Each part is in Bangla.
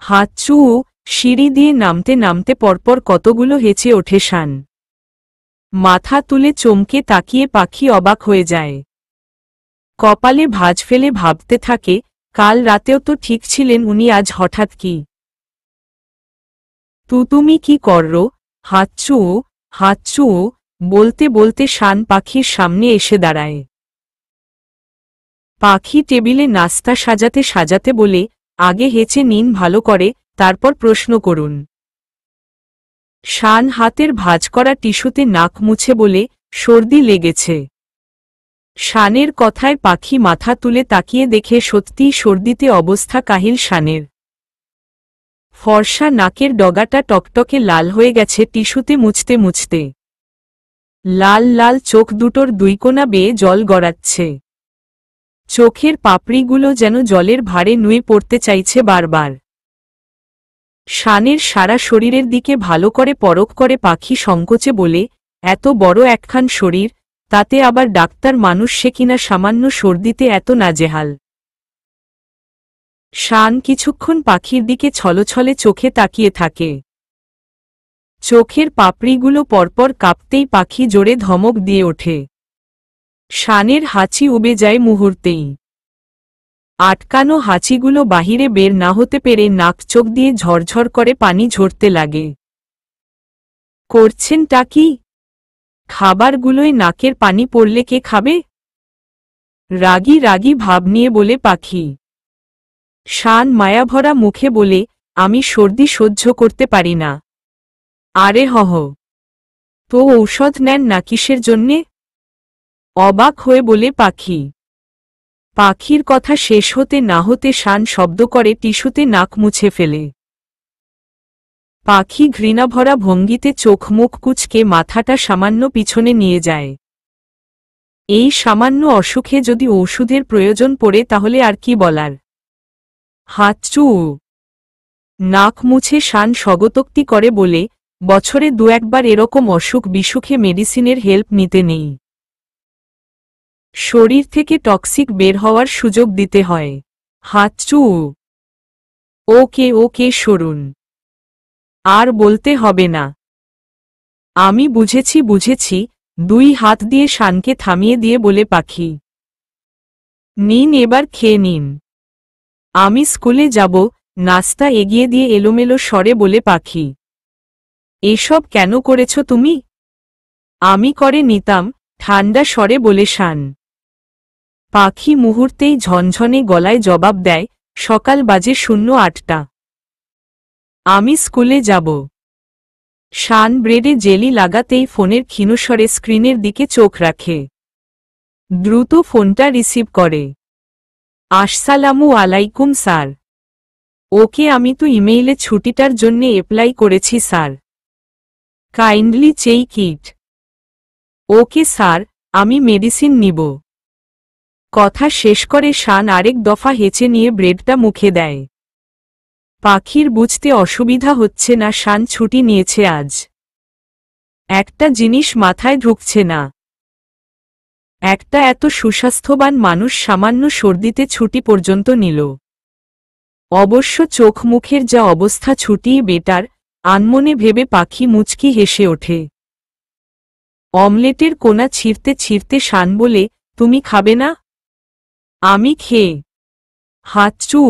হাঁচু। সিঁড়ি দিয়ে নামতে নামতে পরপর কতগুলো হেঁচে ওঠে শান। মাথা তুলে চমকে তাকিয়ে পাখি অবাক হয়ে যায়। কপালে ভাঁজ ফেলে ভাবতে থাকে, কাল রাতেও তো ঠিক ছিলেন উনি, আজ হঠাৎ কি? তুমি কি করো? হাঁচু হাঁচু বলতে বলতে শান পাখির সামনে এসে দাঁড়ায়। পাখি টেবিলে নাস্তা সাজাতে সাজাতে বলে, আগে হেঁচে নিন ভালো করে, তারপর প্রশ্ন করুন। শান হাতের ভাঁজ করা টিস্যুতে নাক মুছে বলে, সর্দি লেগেছে। শানের কথায় পাখি মাথা তুলে তাকিয়ে দেখে সত্যিই সর্দিতে অবস্থা কাহিল শানের। ফর্সা নাকের ডগাটা টকটকে লাল হয়ে গেছে টিস্যুতে মুছতে মুছতে। লাল লাল চোখ দুটোর দুই কোণা বেয়ে জল গড়াচ্ছে। চোখের পাপড়িগুলো যেন জলের ভারে নুয়ে পড়তে চাইছে বারবার। শানের সারা শরীরের দিকে ভালো করে পরখ করে পাখি সংকোচে বলে, এত বড় একখান শরীর, তাতে আবার ডাক্তার মানুষ, সে কিনা সামান্য সর্দিতে এত নাজেহাল। শান কিছুক্ষণ পাখির দিকে ছলছলে চোখে তাকিয়ে থাকে। চোখের পাপড়িগুলো পরপর কাঁপতেই পাখি জোরে ধমক দিয়ে ওঠে। শানের হাঁচি উবে যায় মুহূর্তেই। আটকানো হাঁচিগুলো বাহিরে বের না হতে পেরে নাক চোখ দিয়ে ঝরঝর করে পানি ঝরতে লাগে। করছেনটা কি? খাবারগুলোয় নাকের পানি পড়লে কে খাবে? রাগী রাগী ভাব নিয়ে বলে পাখি। শান মায়াভরা মুখে বলে, আমি সর্দি সহ্য করতে পারি না। আরে হহ, তো ঔষধ নেন না কিসের জন্যে? অবাক হয়ে বলে পাখি। পাখির কথা শেষ হতে না হতে শান শব্দ করে টিস্যুতে নাক মুছে ফেলে। পাখি ঘৃণাভরা ভঙ্গিতে চোখ মুখ কুঁচকে মাথাটা সামান্য পিছনে নিয়ে যায়। এই সামান্য অসুখে যদি ওষুধের প্রয়োজন পড়ে তাহলে আর কি বলার। হাঁচু। নাক মুছে শান স্বগতোক্তি করে বলে, বছরে দু একবার এরকম অসুখ বিসুখে মেডিসিনের হেল্প নিতে নেই। শরীর থেকে টক্সিক বের হওয়ার সুযোগ দিতে হয়। হাঁচু। ওকে ওকে সরুন, আর বলতে হবে না। আমি বুঝেছি বুঝেছি, দুই হাত দিয়ে শানকে থামিয়ে দিয়ে বলে পাখি। নিন এবার খেয়ে নিন। আমি স্কুলে যাব, নাস্তা এগিয়ে দিয়ে এলোমেলো স্বরে বলে পাখি। এসব কেন করেছ তুমি? আমি করে নিতাম, ঠান্ডা স্বরে বলে শান। পাখি মুহূর্তেই ঝনঝনে গলায় জবাব দেয়, সকাল বাজে 08টা। আমি স্কুলে যাব। শান ব্রেডে জেলি লাগাতেই ফোনের ক্ষীণস্বরে স্ক্রিনের দিকে চোখ রাখে। দ্রুত ফোনটা রিসিভ করে। আসসালামু আলাইকুম স্যার। ওকে, আমি তো ইমেইলে ছুটিটার জন্যে অ্যাপ্লাই করেছি sir. Kindly check it. Okay sir, আমি মেডিসিন নিব। কথা শেষ করে শান আরেক দফা হেঁচে নিয়ে ব্রেডটা মুখে দেয়। পাখির বুঝতে অসুবিধা হচ্ছে না শান ছুটি নিয়েছে আজ। একটা জিনিস মাথায় ঢুকছে না, একটা এত সুস্বাস্থ্যবান মানুষ সামান্য সর্দিতে ছুটি পর্যন্ত নিল। অবশ্য চোখ মুখের যা অবস্থা ছুটিই বেটার, আনমনে ভেবে পাখি মুচকি হেসে ওঠে। অমলেটের কোনা ছিঁড়তে ছিঁড়তে শান বলে, তুমি খাবে না? আমি খেয়ে। হাঁচু।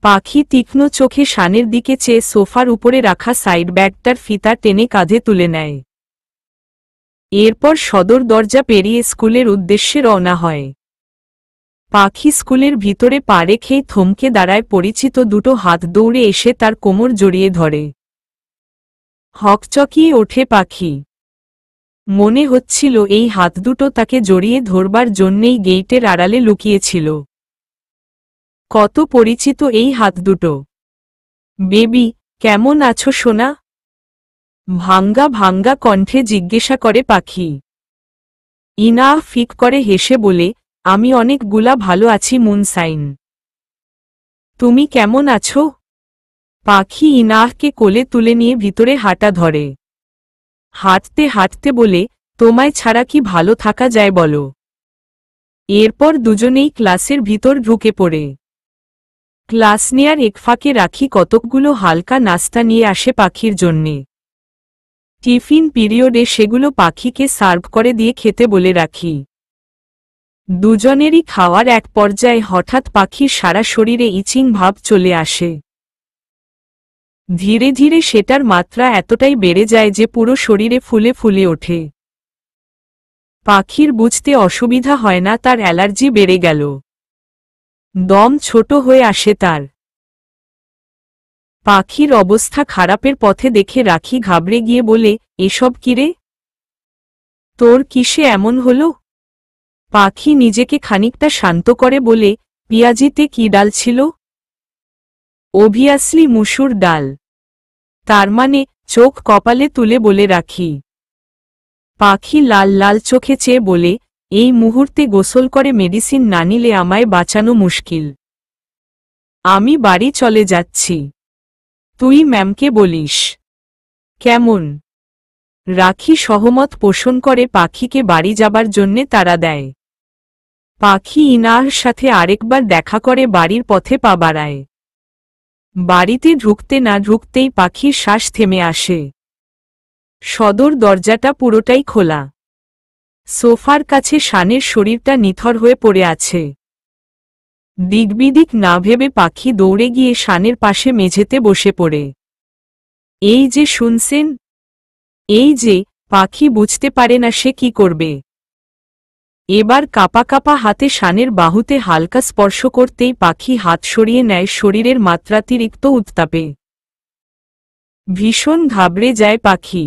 পাখি তীক্ষ্ণ চোখে শানের দিকে চেয়ে সোফার উপরে রাখা সাইড ব্যাগটার ফিতা টেনে কাঁধে তুলে নেয়। এরপর সদর দরজা পেরিয়ে স্কুলের উদ্দেশ্যে রওনা হয়। পাখি স্কুলের ভিতরে পা রেখেই থমকে দাঁড়ায়, পরিচিত দুটো হাত দৌড়ে এসে তার কোমর জড়িয়ে ধরে। হকচকিয়ে ওঠে পাখি। মনে হচ্ছিল এই হাত দুটো তাকে জড়িয়ে ধরবার জন্যেই গেইটের আড়ালে লুকিয়েছিল। কত পরিচিত এই হাত দুটো। বেবি, কেমন আছো সোনা? ভাঙ্গা ভাঙ্গা কণ্ঠে জিজ্ঞাসা করে পাখি। ইনাহ ফিক করে হেসে বলে, আমি অনেকগুলা ভালো আছি মুনসাইন। তুমি কেমন আছো? পাখি ইনাহকে কোলে তুলে নিয়ে ভিতরে হাঁটা ধরে। হাঁটতে হাঁটতে বলে, তোমায় ছাড়া কি ভালো থাকা যায় বলো? এরপর দুজনেই ক্লাসের ভিতর ঢুকে পড়ে। ক্লাস নেয়ার এক ফাঁকে রাখি কতকগুলো হালকা নাস্তা নিয়ে আসে পাখির জন্যে। টিফিন পিরিয়ডে সেগুলো পাখিকে সার্ভ করে দিয়ে খেতে বলে রাখি। দুজনেরই খাওয়ার এক পর্যায়ে হঠাৎ পাখির সারা শরীরে ইচিং ভাব চলে আসে। ধীরে ধীরে সেটার মাত্রা এতটাই বেড়ে যায় যে পুরো শরীরে ফুলে ফুলে ওঠে। পাখির বুঝতে অসুবিধা হয় না তার অ্যালার্জি বেড়ে গেল। দম ছোট হয়ে আসে তার। পাখির অবস্থা খারাপের পথে দেখে রাখি ঘাবড়ে গিয়ে বলে, এসব কিরে? তোর কিসে এমন হলো? পাখি নিজেকে খানিকটা শান্ত করে বলে, পিয়াজিতে কি ডাল ছিল? অবভিয়াসলি মুসুর ডাল। তার মানে? চোখ কপালে তুলে বলে রাখি। পাখি লাল লাল চোখে চেয়ে বলে, এই মুহূর্তে গোসল করে মেডিসিন না নিলে আমায় বাঁচানো মুশকিল। আমি বাড়ি চলে যাচ্ছি। তুই ম্যামকে বলিস। কেমন? রাখি সহমত পোষণ করে পাখিকে বাড়ি যাবার জন্যে তাড়া দেয়। পাখি ইনার সাথে আরেকবার দেখা করে বাড়ির পথে পা বাড়ায়। বাড়িতে ঢুকতে না ঢুকতেই পাখির শ্বাস থেমে আসে। সদর দরজাটা পুরোটাই খোলা। সোফার কাছে শানের শরীরটা নিথর হয়ে পড়ে আছে। দিকবিদিক না ভেবে পাখি দৌড়ে গিয়ে শানের পাশে মেঝেতে বসে পড়ে। এই যে শুনছেন? এই যে। পাখি বুঝতে পারে না সে কি করবে। এবার কাপা কাপা হাতে শানের বাহুতে হালকা স্পর্শ করতেই পাখি হাত সরিয়ে নেয় শরীরের মাত্রাতিরিক্ত উত্তাপে। ভীষণ ঘাবড়ে যায় পাখি।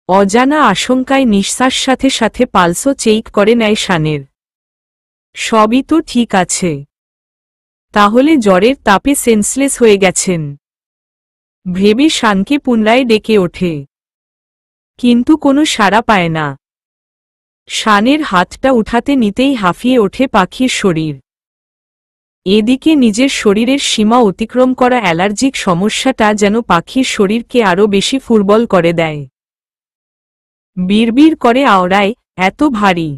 অজানা আশঙ্কায় নিঃশ্বাস সাথে সাথে পালসও চেক করে নেয় শানের। সবই তো ঠিক আছে। তাহলে জ্বরের তাপে সেন্সলেস হয়ে গেছেন ভেবে শানকে পুনরায় ডেকে ওঠে। কিন্তু কোনো সাড়া পায় না। শানের হাতটা উঠাতে নিতেই হাঁফিয়ে ওঠে পাখির শরীর। এদিকে নিজের শরীরের সীমা অতিক্রম করা অ্যালার্জিক সমস্যাটা যেন পাখির শরীরকে আরও বেশি ফুরবল করে দেয়। বিড়বিড় করে আওড়ায়, এত ভারী।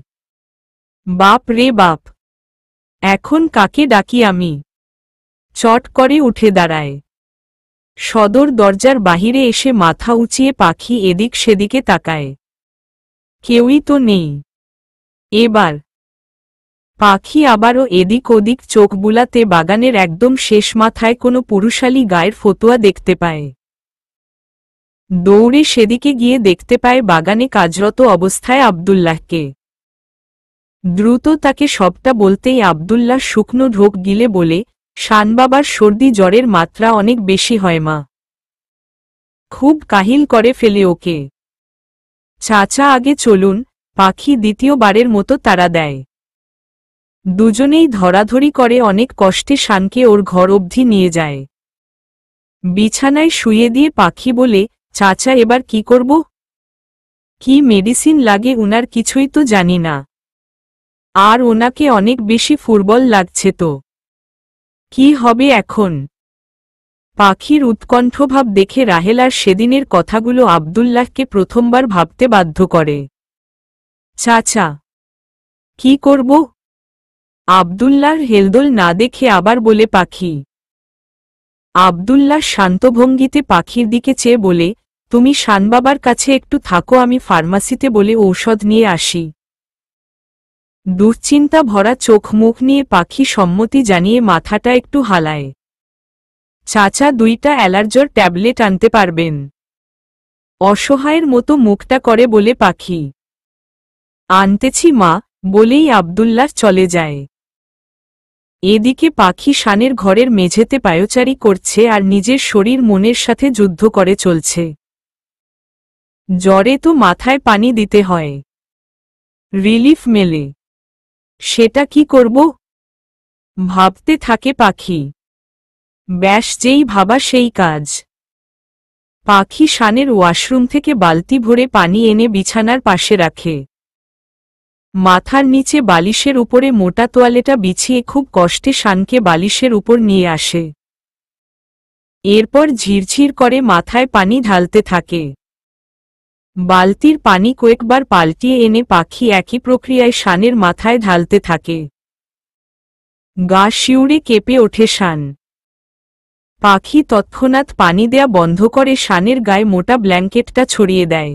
বাপ রে বাপ, এখন কাকে ডাকি আমি? চট করে উঠে দাঁড়ায়। সদর দরজার বাহিরে এসে মাথা উঁচিয়ে পাখি এদিক সেদিকে তাকায়। কেউই তো নেই। এবার পাখি আবারও এদিক ওদিক চোখ বুলাতে বাগানের একদম শেষ মাথায় কোনো পুরুষালী গায়ের ফতুয়া দেখতে পায়। দৌড়ে সেদিকে গিয়ে দেখতে পায় বাগানে কাজরত অবস্থায় আব্দুল্লাহকে। দ্রুত তাকে সবটা বলতেই আব্দুল্লাহ শুকনো ঢোক গিলে বলে, শানবাবার সর্দি জ্বরের মাত্রা অনেক বেশি হয় মা। খুব কাহিল করে ফেলে ওকে। চাচা আগে চলুন। পাখি দ্বিতীয়বারের মতো তাড়া দেয়। দুজনেই ধরাধরি করে অনেক কষ্টে শানকে ওর ঘর অবধি নিয়ে যায়। বিছানায় শুয়ে দিয়ে পাখি বলে, চাচা এবার কি করব? কি মেডিসিন লাগে উনার কিছুই তো জানি না। আর ওনাকে অনেক বেশি ফুরবল লাগছে তো। কি হবে এখন? পাখির উৎকণ্ঠভাব দেখে রাহেলার সেদিনের কথাগুলো আব্দুল্লাহকে প্রথমবার ভাবতে বাধ্য করে। চাচা কি করব? আব্দুল্লাহর হেলদোল না দেখে আবার বলে পাখি। আব্দুল্লাহ শান্তভঙ্গিতে পাখির দিকে চেয়ে বলে, তুমি শানবাবার কাছে একটু থাকো, আমি ফার্মাসিতে বলে ঔষধ নিয়ে আসি। দুশ্চিন্তা ভরা চোখ মুখ নিয়ে পাখি সম্মতি জানিয়ে মাথাটা একটু হালায়। চাচা 2টা অ্যালার্জর ট্যাবলেট আনতে পারবেন? অসহায়ের মতো মুখটা করে বলে পাখি। আনতেছি মা, বলেই আব্দুল্লাহ চলে যায়। এদিকে পাখি শানের ঘরের মেঝেতে পায়চারি করছে আর নিজের শরীর মনের সাথে যুদ্ধ করে চলছে। জ্বরে তো মাথায় পানি দিতে হয়। রিলিফ মেলে। সেটা কি করব? ভাবতে থাকে পাখি। ব্যাস যেই ভাবা সেই কাজ। পাখি শানের ওয়াশরুম থেকে বালতি ভরে পানি এনে বিছানার পাশে রাখে। মাথার নিচে বালিশের উপরে মোটা তোয়ালেটা বিছিয়ে খুব কষ্টে শানকে বালিশের উপর নিয়ে আসে। এরপর ঝিরঝির করে মাথায় পানি ঢালতে থাকে। বালতির পানি কয়েকবার পাল্টিয়ে এনে পাখি একই প্রক্রিয়ায় শানের মাথায় ঢালতে থাকে। গা শিউরে কেঁপে ওঠে শান। পাখি তৎক্ষণাৎ পানি দেয়া বন্ধ করে শানের গায়ে মোটা ব্ল্যাঙ্কেটটা ছড়িয়ে দেয়।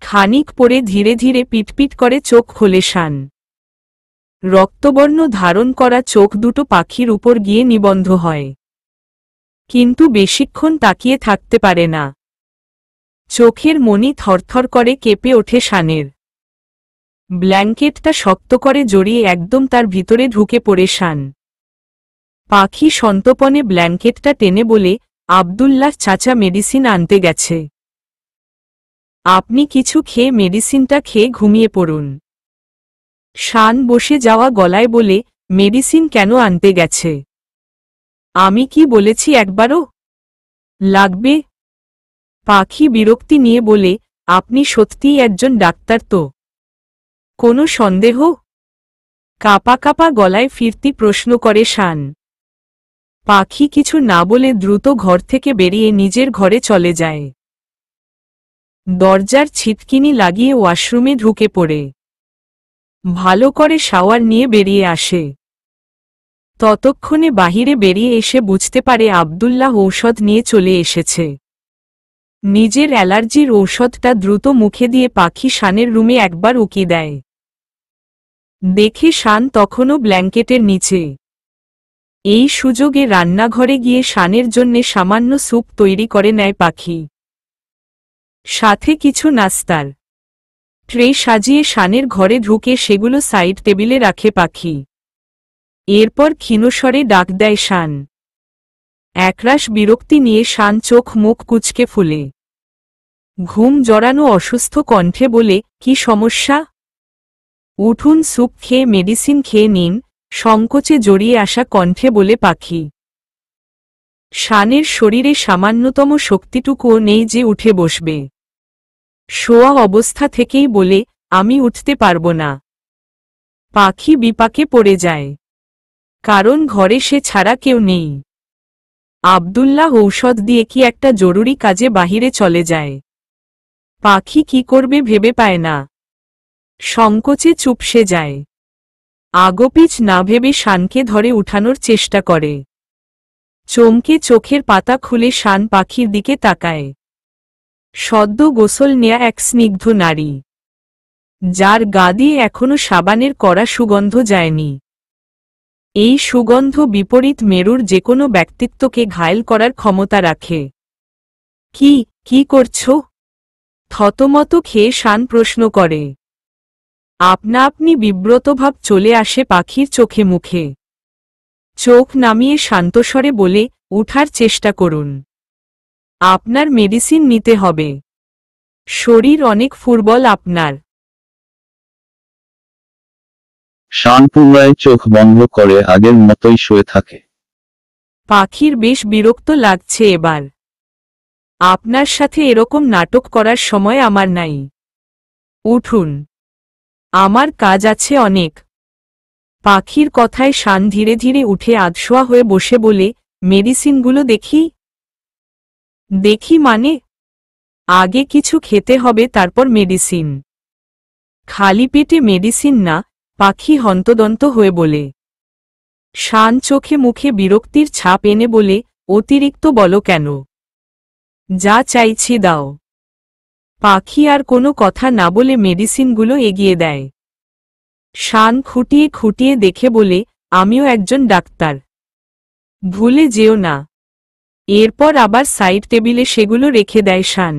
খানিক পরে ধীরে ধীরে পিটপিট করে চোখ খোলে শান। রক্তবর্ণ ধারণ করা চোখ দুটো পাখির উপর গিয়ে নিবন্ধ হয়, কিন্তু বেশিক্ষণ তাকিয়ে থাকতে পারে না। চোখের মনি থরথর করে কেঁপে ওঠে শানের। ব্ল্যাঙ্কেটটা শক্ত করে জড়িয়ে একদম তার ভিতরে ঢুকে পড়ে শান। পাখি সন্তপনে ব্ল্যাঙ্কেটটা টেনে বলে, আব্দুল্লাহ চাচা মেডিসিন আনতে গেছে। আপনি কিছু খেয়ে মেডিসিনটা খেয়ে ঘুমিয়ে পড়ুন। শান বসে যাওয়া গলায় বলে, মেডিসিন কেন আনতে গেছে? আমি কি বলেছি একবারও লাগবে? পাখি বিরক্তি নিয়ে বলে, আপনি সত্যিই একজন ডাক্তার তো? কোনো সন্দেহ? কাপা কাপা গলায় ফিরতি প্রশ্ন করে শান। পাখি কিছু না বলে দ্রুত ঘর থেকে বেরিয়ে নিজের ঘরে চলে যায়। দরজার ছিটকিনি লাগিয়ে ওয়াশরুমে ঢুকে পড়ে ভালো করে শাওয়ার নিয়ে বেরিয়ে আসে। ততক্ষণে বাহিরে বেরিয়ে এসে বুঝতে পারে আব্দুল্লাহ ঔষধ নিয়ে চলে এসেছে। নিজের অ্যালার্জির ঔষধটা দ্রুত মুখে দিয়ে পাখি শানের রুমে একবার উকি দেয়। দেখে শান তখনও ব্ল্যাঙ্কেটের নিচে। এই সুযোগে রান্নাঘরে গিয়ে শানের জন্যে সামান্য স্যুপ তৈরি করে নেয় পাখি, সাথে কিছু নাস্তার ট্রে সাজিয়ে শানের ঘরে ঢুকে সেগুলো সাইড টেবিলে রাখে পাখি। এরপর ক্ষীণস্বরে ডাক দেয় শান। একরাশ বিরক্তি নিয়ে শান চোখ মুখ কুঁচকে ফুলে ঘুম জড়ানো অসুস্থ কণ্ঠে বলে, কি সমস্যা? উঠুন, স্যুপ খেয়ে মেডিসিন খেয়ে নিন, সংকোচে জড়িয়ে আসা কণ্ঠে বলে পাখি। শানের শরীরে সামান্যতম শক্তিটুকুও নেই যে উঠে বসবে। শোয়া অবস্থা থেকেই বলে, আমি উঠতে পারব না। পাখি বিপাকে পড়ে যায়, কারণ ঘরে সে ছাড়া কেউ নেই। আব্দুল্লাহ ঔষধ দিয়ে কি একটা জরুরি কাজে বাহিরে চলে যায়। পাখি কি করবে ভেবে পায় না, সংকোচে চুপসে যায়। আগোপিছ না ভেবে শানকে ধরে উঠানোর চেষ্টা করে। চমকে চোখের পাতা খুলে শান পাখির দিকে তাকায়। সদ্য গোসল নেয়া এক স্নিগ্ধ নারী, যার গা দিয়ে এখনো সাবানের কড়া সুগন্ধ যায়নি। এই সুগন্ধ বিপরীত মেরুর যেকোনো ব্যক্তিত্বকে ঘায়েল করার ক্ষমতা রাখে। কি করছো? থতমত খেয়ে শান প্রশ্ন করে। আপনা আপনি বিব্রতভাব চলে আসে পাখির চোখে মুখে। চোখ নামিয়ে শান্তস্বরে বলে, উঠার চেষ্টা করুন। আপনার মেডিসিন নিতে হবে। শরীর অনেক ফুরবল আপনার। শান পুনরায় চোখ বন্ধ করে আগের মতোই শুয়ে থাকে। পাখির বেশ বিরক্ত লাগছে এবার। আপনার সাথে এরকম নাটক করার সময় আমার নাই। উঠুন, আমার কাজ আছে অনেক। পাখির কথায় শান ধীরে ধীরে উঠে আধশোয়া হয়ে বসে বলে, মেডিসিনগুলো দেখি। দেখি মানে? আগে কিছু খেতে হবে, তারপর মেডিসিন। খালি পেটে মেডিসিন না, পাখি হন্তদন্ত হয়ে বলে। শান চোখে মুখে বিরক্তির ছাপ এনে বলে, অতিরিক্ত বলো কেন? যা চাইছি দাও। পাখি আর কোনো কথা না বলে মেডিসিনগুলো এগিয়ে দেয়। শান খুঁটিয়ে খুঁটিয়ে দেখে বলে, আমিও একজন ডাক্তার, ভুলে যেও না। এরপর আবার সাইড টেবিলে সেগুলো রেখে দেয় শান।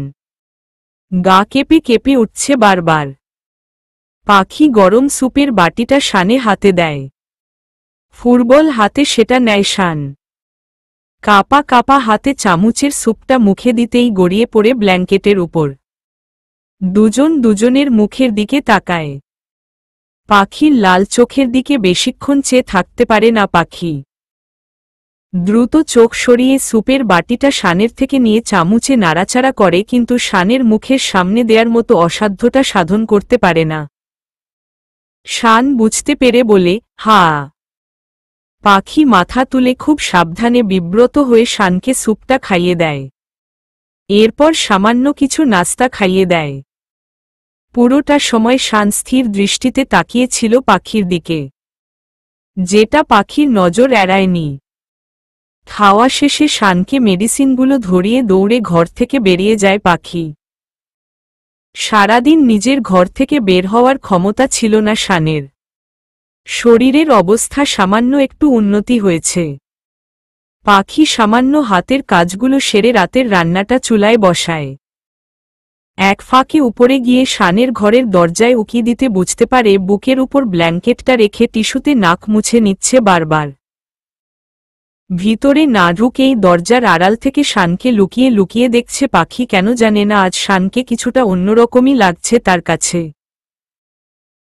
গা কেঁপে কেঁপে উঠছে বারবার। পাখি গরম স্যুপের বাটিটা শানে হাতে দেয়। ফুটবল হাতে সেটা নেয় শান। কাপা কাপা হাতে চামচের স্যুপটা মুখে দিতেই গড়িয়ে পড়ে ব্ল্যাঙ্কেটের উপর। দুজন দুজনের মুখের দিকে তাকায়। পাখির লাল চোখের দিকে বেশিক্ষণ চেয়ে থাকতে পারে না পাখি। দ্রুত চোখ সরিয়ে স্যুপের বাটিটা শানের থেকে নিয়ে চামচে নাড়াচাড়া করে, কিন্তু শানের মুখের সামনে দেয়ার মতো অসাধ্যটা সাধন করতে পারে না। শান বুঝতে পেরে বলে, হা। পাখি মাথা তুলে খুব সাবধানে বিব্রত হয়ে শানকে স্যুপটা খাইয়ে দেয়। এরপর সামান্য কিছু নাস্তা খাইয়ে দেয়। পুরোটা সময় শান স্থির দৃষ্টিতে তাকিয়ে ছিল পাখির দিকে। যেটা পাখির নজর এড়ায়নি। খাওয়া শেষে শানকে মেডিসিনগুলো ধরিয়ে দৌড়ে ঘর থেকে বেরিয়ে যায় পাখি। সারাদিন নিজের ঘর থেকে বের হওয়ার ক্ষমতা ছিল না শানের। শরীরের অবস্থা সামান্য একটু উন্নতি হয়েছে। পাখি সামান্য হাতের কাজগুলো সেরে রাতের রান্নাটা চুলায় বসায়। এক ফাঁকে উপরে গিয়ে শানের ঘরের দরজায় উকি দিতে বুঝতে পারে বুকের উপর ব্ল্যাঙ্কেটটা রেখে টিস্যুতে নাক মুছে নিচ্ছে বারবার। ভিতরে না ঢুকেই দরজার আড়াল থেকে শানকে লুকিয়ে লুকিয়ে দেখছে পাখি। কেন জানে না আজ শানকে কিছুটা অন্যরকমই লাগছে তার কাছে।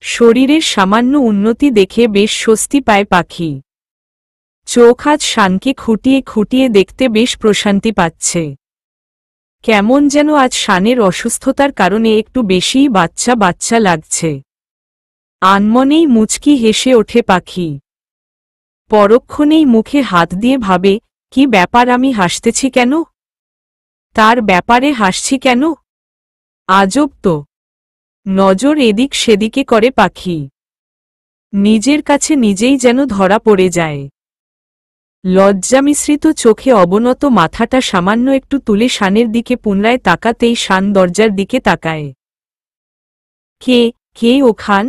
শরীরের সামান্য উন্নতি দেখে বেশ স্বস্তি পায় পাখি। চোখ আজ শানকে খুঁটিয়ে খুঁটিয়ে দেখতে বেশ প্রশান্তি পাচ্ছে। কেমন যেন আজ শানের অসুস্থতার কারণে একটু বেশিই বাচ্চা বাচ্চা লাগছে। আনমনেই মুচকি হেসে ওঠে পাখি। পরক্ষণেই মুখে হাত দিয়ে ভাবে, কি ব্যাপার, আমি হাসতেছি কেন? তার ব্যাপারে হাসছি কেন? আজব তো। নজর এদিক সেদিকে করে পাখি। নিজের কাছে নিজেই যেন ধরা পড়ে যায়। লজ্জামিশ্রিত চোখে অবনত মাথাটা সামান্য একটু তুলে শানের দিকে পুনরায় তাকাতেই শান দরজার দিকে তাকায়। কে কে ওখান?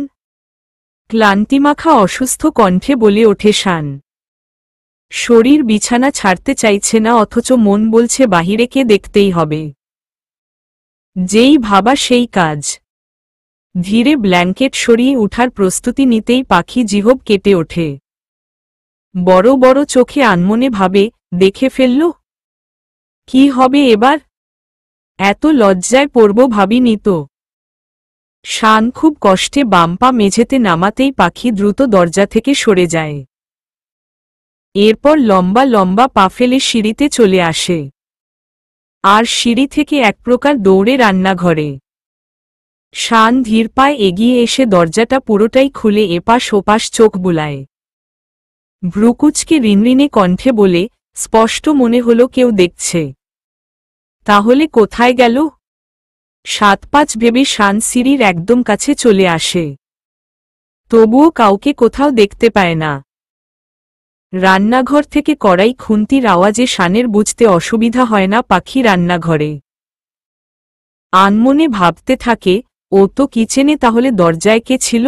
ক্লান্তিমাখা অসুস্থ কণ্ঠে বলে ওঠে শান। শরীর বিছানা ছাড়তে চাইছে না, অথচ মন বলছে বাহিরে কে দেখতেই হবে। যেই ভাবা সেই কাজ। ধীরে ব্ল্যাঙ্কেট সরিয়ে উঠার প্রস্তুতি নিতেই পাখি জিহ্ব কেটে ওঠে। বড় বড় চোখে আনমনে ভাবে, দেখে ফেলল? কি হবে এবার? এত লজ্জায় পড়ব ভাবিনি তো। শান খুব কষ্টে বাম পা মেঝেতে নামাতেই পাখি দ্রুত দরজা থেকে সরে যায়। এরপর লম্বা লম্বা পা ফেলে সিঁড়িতে চলে আসে। আর সিঁড়ি থেকে এক প্রকার দৌড়ে রান্নাঘরে। শান ধীর পায়ে এগিয়ে এসে দরজাটা পুরোটাই খুলে এপাশ ওপাশ চোখ বুলায়। ভ্রুকুচকে রিনরিনে কণ্ঠে বলে, স্পষ্ট মনে হলো কেউ দেখছে। তাহলে কোথায় গেল? 7-5 ভেবে শান সিঁড়ির একদম কাছে চলে আসে। তবুও কাউকে কোথাও দেখতে পায় না। রান্নাঘর থেকে কড়াই খুন্তির আওয়াজে শানের বুঝতে অসুবিধা হয় না পাখি রান্নাঘরে। আনমনে ভাবতে থাকে, ও তো কিচেনে, তাহলে দরজায় কে ছিল?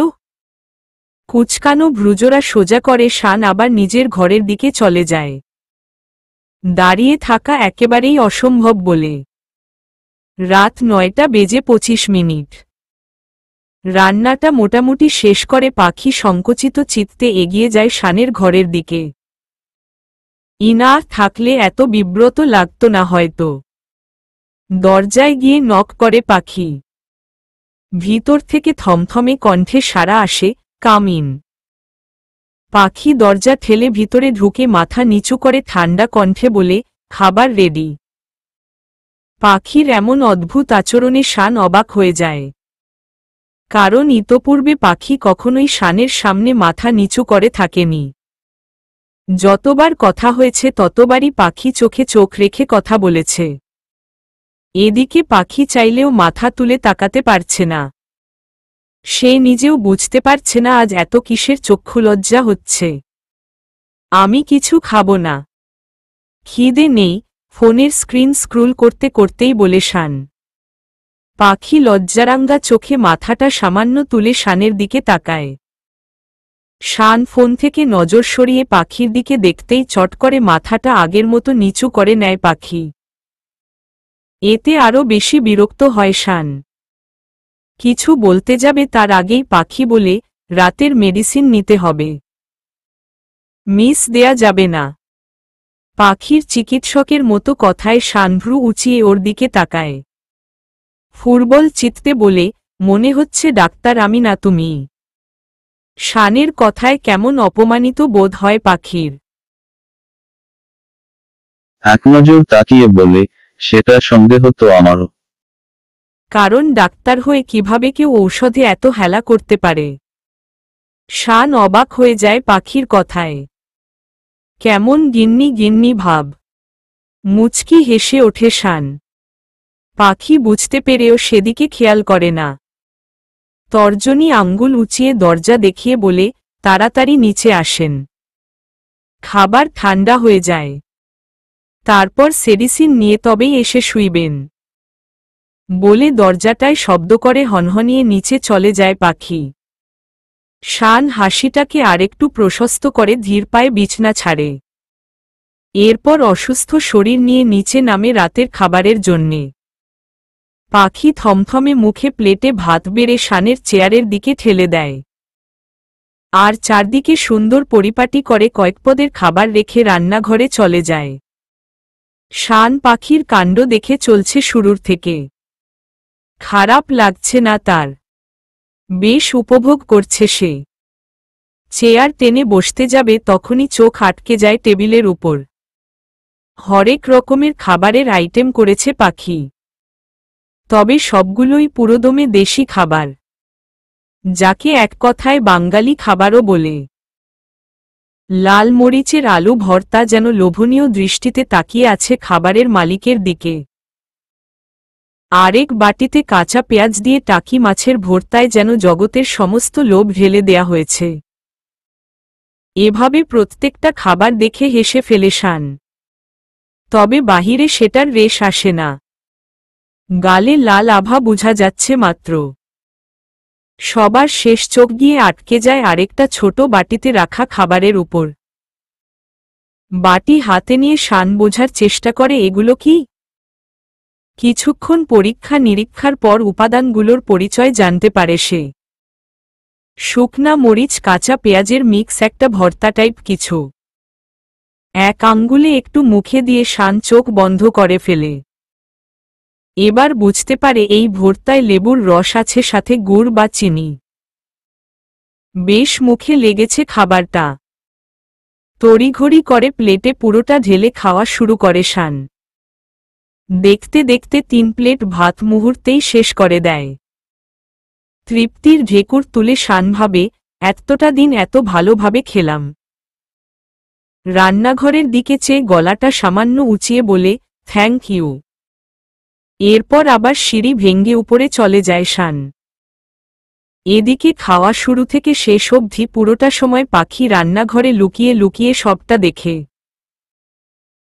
কুচকানো ভ্রুজোড়া সোজা করে শান আবার নিজের ঘরের দিকে চলে যায়। দাঁড়িয়ে থাকা একেবারেই অসম্ভব বলে। রাত 9:25। রান্নাটা মোটামুটি শেষ করে পাখি সংকুচিত চিত্তে এগিয়ে যায় শানের ঘরের দিকে। ইনা থাকলে এত বিব্রত লাগতো না হয়তো। দরজায় গিয়ে নক করে পাখি। ভিতর থেকে থমথমে কণ্ঠে সাড়া আসে, কাম ইন। পাখি দরজা ঠেলে ভিতরে ঢুকে মাথা নিচু করে ঠান্ডা কণ্ঠে বলে, খাবার রেডি। পাখির এমন অদ্ভুত আচরণে শান অবাক হয়ে যায়। কারণ ইতপূর্বে পাখি কখনোই শানের সামনে মাথা নিচু করে থাকেনি। যতবার কথা হয়েছে ততবারই পাখি চোখে চোখ রেখে কথা বলেছে। এদিকে পাখি চাইলেও মাথা তুলে তাকাতে পারছে না। সে নিজেও বুঝতে পারছে না আজ এত কিসের চক্ষুলজ্জা হচ্ছে। আমি কিছু খাবো না। খিদে নেই, ফোনের স্ক্রিন স্ক্রোল করতে করতেই বলে শান। পাখি লজ্জারাঙ্গা চোখে মাথাটা সামান্য তুলে শানের দিকে তাকায়। শান ফোন থেকে নজর সরিয়ে পাখির দিকে দেখতেই চট করে মাথাটা আগের মতো নিচু করে নেয় পাখি। এতে আরও বেশি বিরক্ত হয় শান। কিছু বলতে যাবে তার আগেই পাখি বলে, রাতের মেডিসিন নিতে হবে। মিস দেয়া যাবে না। পাখির চিকিৎসকের মতো কথায় শান ভ্রু উঁচিয়ে ওর দিকে তাকায়। ফুটবল চিত্তে বলে, মনে হচ্ছে ডাক্তার আমি না তুমি। শানের কথায় কেমন অপমানিত বোধ হয় পাখির। এক নজর তাকিয়ে বলে, সেটা সন্দেহ তো আমারও। কারণ ডাক্তার হয়ে কিভাবে কেউ ঔষধে এত হেলা করতে পারে? শান অবাক হয়ে যায় পাখির কথায়। কেমন গিন্নি গিন্নি ভাব। মুচকি হেসে ওঠে শান। পাখি বুঝতে পেরেও সেদিকে খেয়াল করে না। তর্জনী আঙ্গুল উঁচিয়ে দরজা দেখিয়ে বলে, তাড়াতাড়ি নিচে আসেন। খাবার ঠান্ডা হয়ে যায়। তারপর মেডিসিন নিয়ে তবেই এসে শুইবেন। বলে দরজাটায় শব্দ করে হনহনিয়ে নিচে চলে যায় পাখি। শান হাসিটাকে আরেকটু প্রশস্ত করে ধীর পায়ে বিছনা ছাড়ে। এরপর অসুস্থ শরীর নিয়ে নিচে নামে রাতের খাবারের জন্যে। পাখি থমথমে মুখে প্লেটে ভাত বেড়ে শানের চেয়ারের দিকে ঠেলে দেয়। আর চারদিকে সুন্দর পরিপাটি করে কয়েকপদের খাবার রেখে রান্নাঘরে চলে যায়। শান পাখির কাণ্ড দেখে চলছে শুরুর থেকে। খারাপ লাগছে না তার। বেশ উপভোগ করছে সে। চেয়ার টেনে বসতে যাবে তখনই চোখ আটকে যায় টেবিলের উপর। হরেক রকমের খাবারের আইটেম করেছে পাখি। তবে সবগুলোই পুরোদমে দেশি খাবার, যাকে এক কথায় বাঙালি খাবারও বলে। লাল মরিচের আলু ভর্তা যেন লোভনীয় দৃষ্টিতে তাকিয়ে আছে খাবারের মালিকের দিকে। আরেক বাটিতে কাঁচা পেঁয়াজ দিয়ে টাকি মাছের ভর্তায় যেন জগতের সমস্ত লোভ ঢেলে দেয়া হয়েছে। এভাবে প্রত্যেকটা খাবার দেখে হেসে ফেলে শান। তবে বাহিরে সেটার রেশ আসে না। গালে লাল আভা বোঝা যাচ্ছে মাত্র। সবার শেষ চোখ গিয়ে আটকে যায় আরেকটা ছোট বাটিতে রাখা খাবারের উপর। বাটি হাতে নিয়ে শান বোঝার চেষ্টা করে এগুলো কি। কিছুক্ষণ পরীক্ষা নিরীক্ষার পর উপাদানগুলোর পরিচয় জানতে পারে সে। শুকনা মরিচ কাঁচা পেঁয়াজের মিক্স, একটা ভর্তা টাইপ কিছু। এক আঙ্গুলে একটু মুখে দিয়ে শান চোখ বন্ধ করে ফেলে। এবার বুঝতে পারে এই ভর্তায় লেবুর রস আছে, সাথে গুড় বা চিনি। বেশ মুখে লেগেছে খাবারটা। তড়িঘড়ি করে প্লেটে পুরোটা ঢেলে খাওয়া শুরু করে শান। দেখতে দেখতে 3 প্লেট ভাত মুহূর্তেই শেষ করে দেয়। তৃপ্তির ঢেকুর তুলে শান ভাবে, এতটা দিন এত ভালোভাবে খেলাম। রান্নাঘরের দিকে চেয়ে গলাটা সামান্য উঁচিয়ে বলে, থ্যাংক ইউ। এরপর আবার সিঁড়ি ভেঙ্গে উপরে চলে যায় শান। এদিকে খাওয়া শুরু থেকে শেষ অবধি পুরোটা সময় পাখি রান্নাঘরে লুকিয়ে লুকিয়ে সবটা দেখে।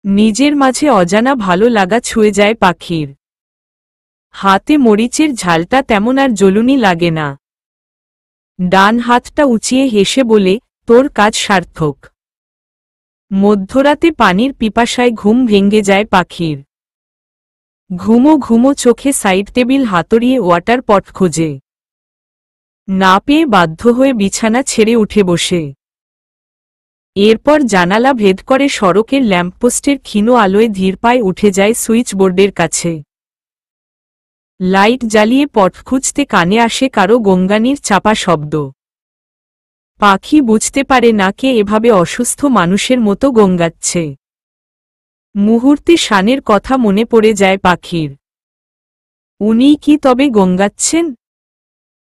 নিজের মাঝে অজানা ভালো লাগা ছুঁয়ে যায় পাখির। হাতে মরিচের ঝালটা তেমন আর জ্বলুনি লাগে না। ডান হাতটা উঁচিয়ে হেসে বলে, তোর কাজ সার্থক। মধ্যরাতে পানির পিপাসায় ঘুম ভেঙে যায় পাখির। ঘুমো ঘুমো চোখে সাইড টেবিল হাতড়িয়ে ওয়াটার পট খোঁজে। না পেয়ে বাধ্য হয়ে বিছানা ছেড়ে উঠে বসে। এরপর জানালা ভেদ করে সড়কের ল্যাম্পপোস্টের ক্ষীণ আলোয় ধীর পায়ে উঠে যায় সুইচ বোর্ডের কাছে। লাইট জ্বালিয়ে পথ খুঁজতে কানে আসে কারো গঙ্গানির চাপা শব্দ। পাখি বুঝতে পারে না কে এভাবে অসুস্থ মানুষের মতো গঙ্গাচ্ছে। মুহূর্তে শানের কথা মনে পড়ে যায় পাখির। উনিই কি তবে গঙ্গাচ্ছেন?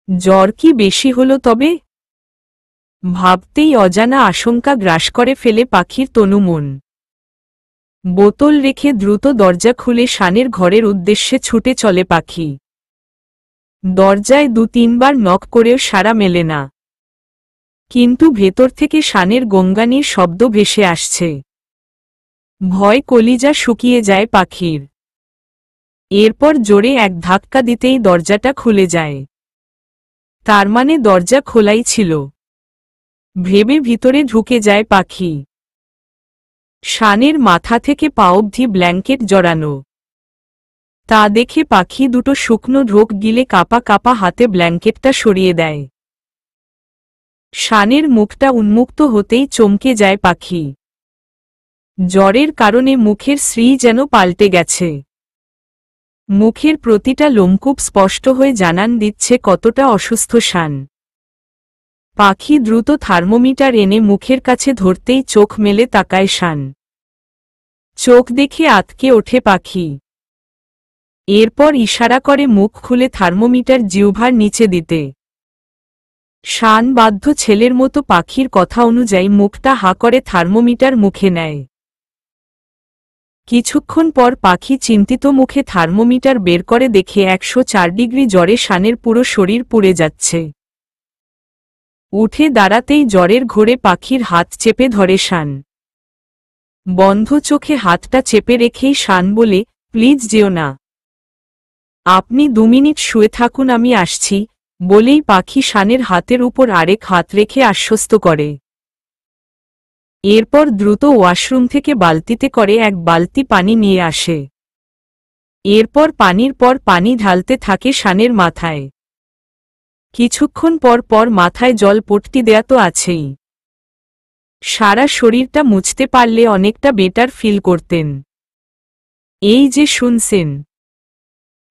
জ্বর কি বেশি হলো তবে? ভাবতেই অজানা আশঙ্কা গ্রাস করে ফেলে পাখির তনু মন। বোতল রেখে দ্রুত দরজা খুলে শানের ঘরের উদ্দেশ্যে ছুটে চলে পাখি। দরজায় 2-3 বার নক করেও সাড়া মেলে না। কিন্তু ভেতর থেকে শানের গঙ্গানির শব্দ ভেসে আসছে। ভয় কলিজা শুকিয়ে যায় পাখির। এরপর জোরে এক ধাক্কা দিতেই দরজাটা খুলে যায়। তার মানে দরজা খোলাই ছিল। ভেবে ভিতরে ঢুকে যায় পাখি। শানের মাথা থেকে পা অবধি ব্ল্যাঙ্কেট জড়ানো। তা দেখে পাখি দুটো শুকনো ঢোক গিলে কাপা কাপা হাতে ব্ল্যাঙ্কেটটা সরিয়ে দেয়। শানের মুখটা উন্মুক্ত হতেই চমকে যায় পাখি। জ্বরের কারণে মুখের শ্রী যেন পাল্টে গেছে। মুখের প্রতিটা লোমকূপ স্পষ্ট হয়ে জানান দিচ্ছে কতটা অসুস্থ শান। পাখি দ্রুত থার্মোমিটার এনে মুখের কাছে ধরতেই চোখ মেলে তাকায় শান। চোখ দেখে আতকে ওঠে পাখি। এরপর ইশারা করে মুখ খুলে থার্মোমিটার জিহ্বার নিচে দিতে। শান বাধ্য ছেলের মতো পাখির কথা অনুযায়ী মুখটা হা করে থার্মোমিটার মুখে নেয়। কিছুক্ষণ পর পাখি চিন্তিত মুখে থার্মোমিটার বের করে দেখে 104 ডিগ্রি জ্বরে শানের পুরো শরীর পুড়ে যাচ্ছে। উঠে দাঁড়াতেই জ্বরের ঘোরে পাখির হাত চেপে ধরে শান। বন্ধ চোখে হাতটা চেপে রেখেই শান বলে, প্লিজ যেও না, আপনি 2 মিনিট শুয়ে থাকুন, আমি আসছি, বলেই পাখি শানের হাতের উপর আরেক হাত রেখে আশ্বস্ত করে। এরপর দ্রুত ওয়াশরুম থেকে বালতিতে করে 1 বালতি পানি নিয়ে আসে। এরপর পানির পর পানি ঢালতে থাকে শানের মাথায়। কিছুক্ষণ পর পর মাথায় জল পট্টি দেয়া তো আছেই। সারা শরীরটা মুছতে পারলে অনেকটা বেটার ফিল করতেন। এই যে শুনছেন,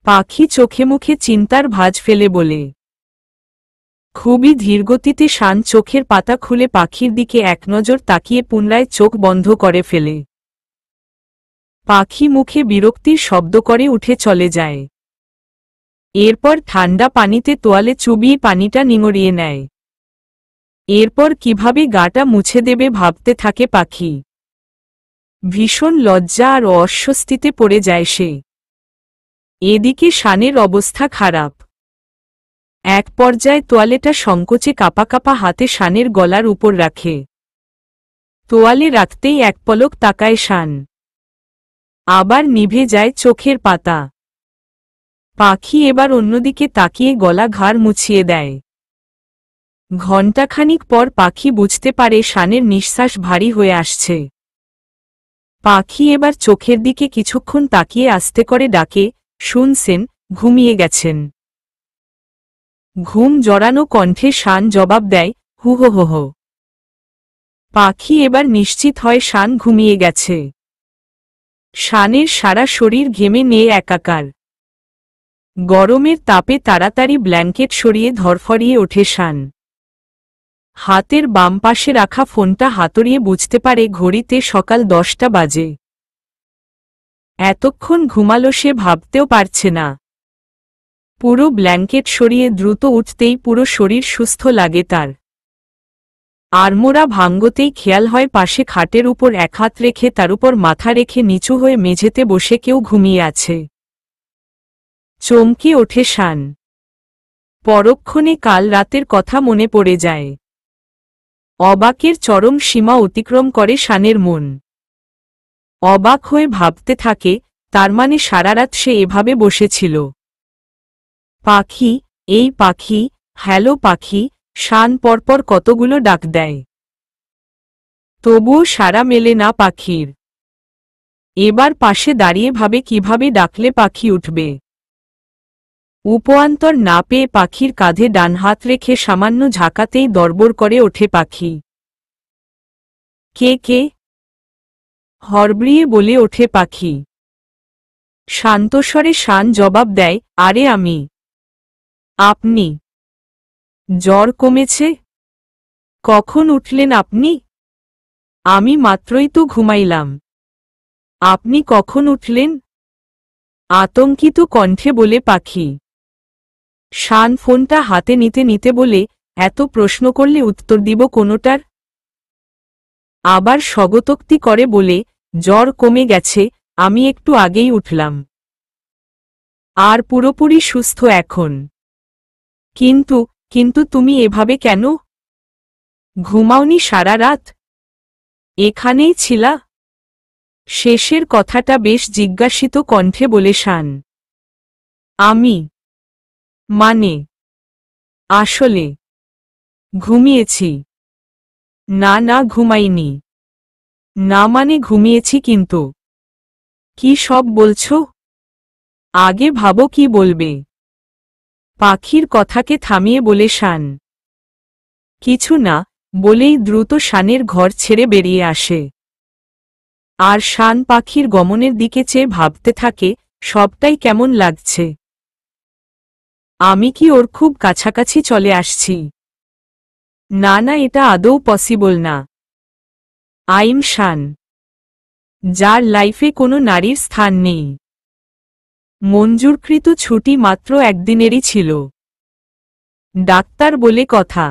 পাখি চোখে মুখে চিন্তার ভাঁজ ফেলে বলে। খুবই ধীরগতিতে শান চোখের পাতা খুলে পাখির দিকে এক নজর তাকিয়ে পুনরায় চোখ বন্ধ করে ফেলে। পাখি মুখে বিরক্তির শব্দ করে উঠে চলে যায়। এরপর ঠান্ডা পানিতে তোয়ালে চুবিয়ে পানিটা নিঙড়িয়ে নেয়। এরপর কিভাবে গাটা মুছে দেবে ভাবতে থাকে পাখি। ভীষণ লজ্জা আর অস্বস্তিতে পড়ে যায় সে। এদিকে শানের অবস্থা খারাপ। এক পর্যায়ে তোয়ালেটা সংকোচে কাঁপা কাঁপা হাতে শানের গলার উপর রাখে। তোয়ালে রাখতেই এক পলক তাকায় শান। আবার নিভে যায় চোখের পাতা। পাখি এবার অন্যদিকে তাকিয়ে গলা ঘাড় মুছিয়ে দেয়। ঘণ্টাখানিক পর পাখি বুঝতে পারে শানের নিঃশ্বাস ভারী হয়ে আসছে। পাখি এবার চোখের দিকে কিছুক্ষণ তাকিয়ে আস্তে করে ডাকে, শুনছেন, ঘুমিয়ে গেছেন? ঘুম জড়ানো কণ্ঠে শান জবাব দেয়, হু হো হো হো। পাখি এবার নিশ্চিত হয় শান ঘুমিয়ে গেছে। শানের সারা শরীর ঘেমে নিয়ে একাকার। গরমের তাপে তাড়াতাড়ি ব্ল্যাঙ্কেট সরিয়ে ধরফরিয়ে ওঠে শান। হাতের বাম পাশে রাখা ফোনটা হাতড়িয়ে বুঝতে পারে ঘড়িতে সকাল 10টা বাজে। এতক্ষণ ঘুমালো সে ভাবতেও পারছে না। পুরো ব্ল্যাঙ্কেট সরিয়ে দ্রুত উঠতেই পুরো শরীর সুস্থ লাগে তার। আড়মোড়া ভাঙ্গতেই খেয়াল হয় পাশে খাটের উপর এক হাত রেখে তার উপর মাথা রেখে নিচু হয়ে মেঝেতে বসে কেউ ঘুমিয়ে আছে। চমকে ওঠে শান। পরক্ষণে কাল রাতের কথা মনে পড়ে যায়। অবাকের চরম সীমা অতিক্রম করে শানের মন। অবাক হয়ে ভাবতে থাকে, তার মানে সারারাত সে এভাবে বসেছিল। পাখি, এই পাখি, হ্যালো পাখি, শান পরপর কতগুলো ডাক দেয়। তবুও সাড়া মেলে না পাখির। এবার পাশে দাঁড়িয়ে ভাবে কিভাবে ডাকলে পাখি উঠবে। উপান্তর না পেয়ে পাখির কাঁধে ডান হাত রেখে সামান্য ঝাঁকাতেই দরবর করে ওঠে পাখি। কে কে? হড়বড়িয়ে বলে ওঠে পাখি। শান্তস্বরে শান জবাব দেয়, আরে আমি। আপনি? জ্বর কমেছে? কখন উঠলেন আপনি? আমি মাত্রই তো ঘুমাইলাম। আপনি কখন উঠলেন? আতঙ্কিত কণ্ঠে বলে পাখি। শান ফোনটা হাতে নিতে নিতে বলে, এত প্রশ্ন করলে উত্তর দিব কোনোটার? আবার স্বগতোক্তি করে বলে, জ্বর কমে গেছে, আমি একটু আগেই উঠলাম। আর পুরোপুরি সুস্থ এখন। কিন্তু কিন্তু তুমি এভাবে কেন? ঘুমাওনি সারা রাত? এখানেই ছিলা? শেষের কথাটা বেশ জিজ্ঞাসিত কণ্ঠে বলে শান। আমি? মানে? আসলে ঘুমিয়েছি। না না ঘুমাইনি। না মানে ঘুমিয়েছি কিন্তু। কি সব বলছো? আগে ভাবো কি বলবে। পাখির কথাকে থামিয়ে বলে শান। কিছু না, বলেই দ্রুত শানের ঘর ছেড়ে বেরিয়ে আসে। আর শান পাখির গমনের দিকে চেয়ে ভাবতে থাকে, সবটাই কেমন লাগছে। আমি কি ওর খুব কাছাকাছি চলে আসছি? না না, এটা আদৌ পসিবল না। আইম শান, যার লাইফে কোনো নারীর স্থান নেই। মঞ্জুরকৃত ছুটি মাত্র একদিনেরই ছিল। ডাক্তার বলে কথা।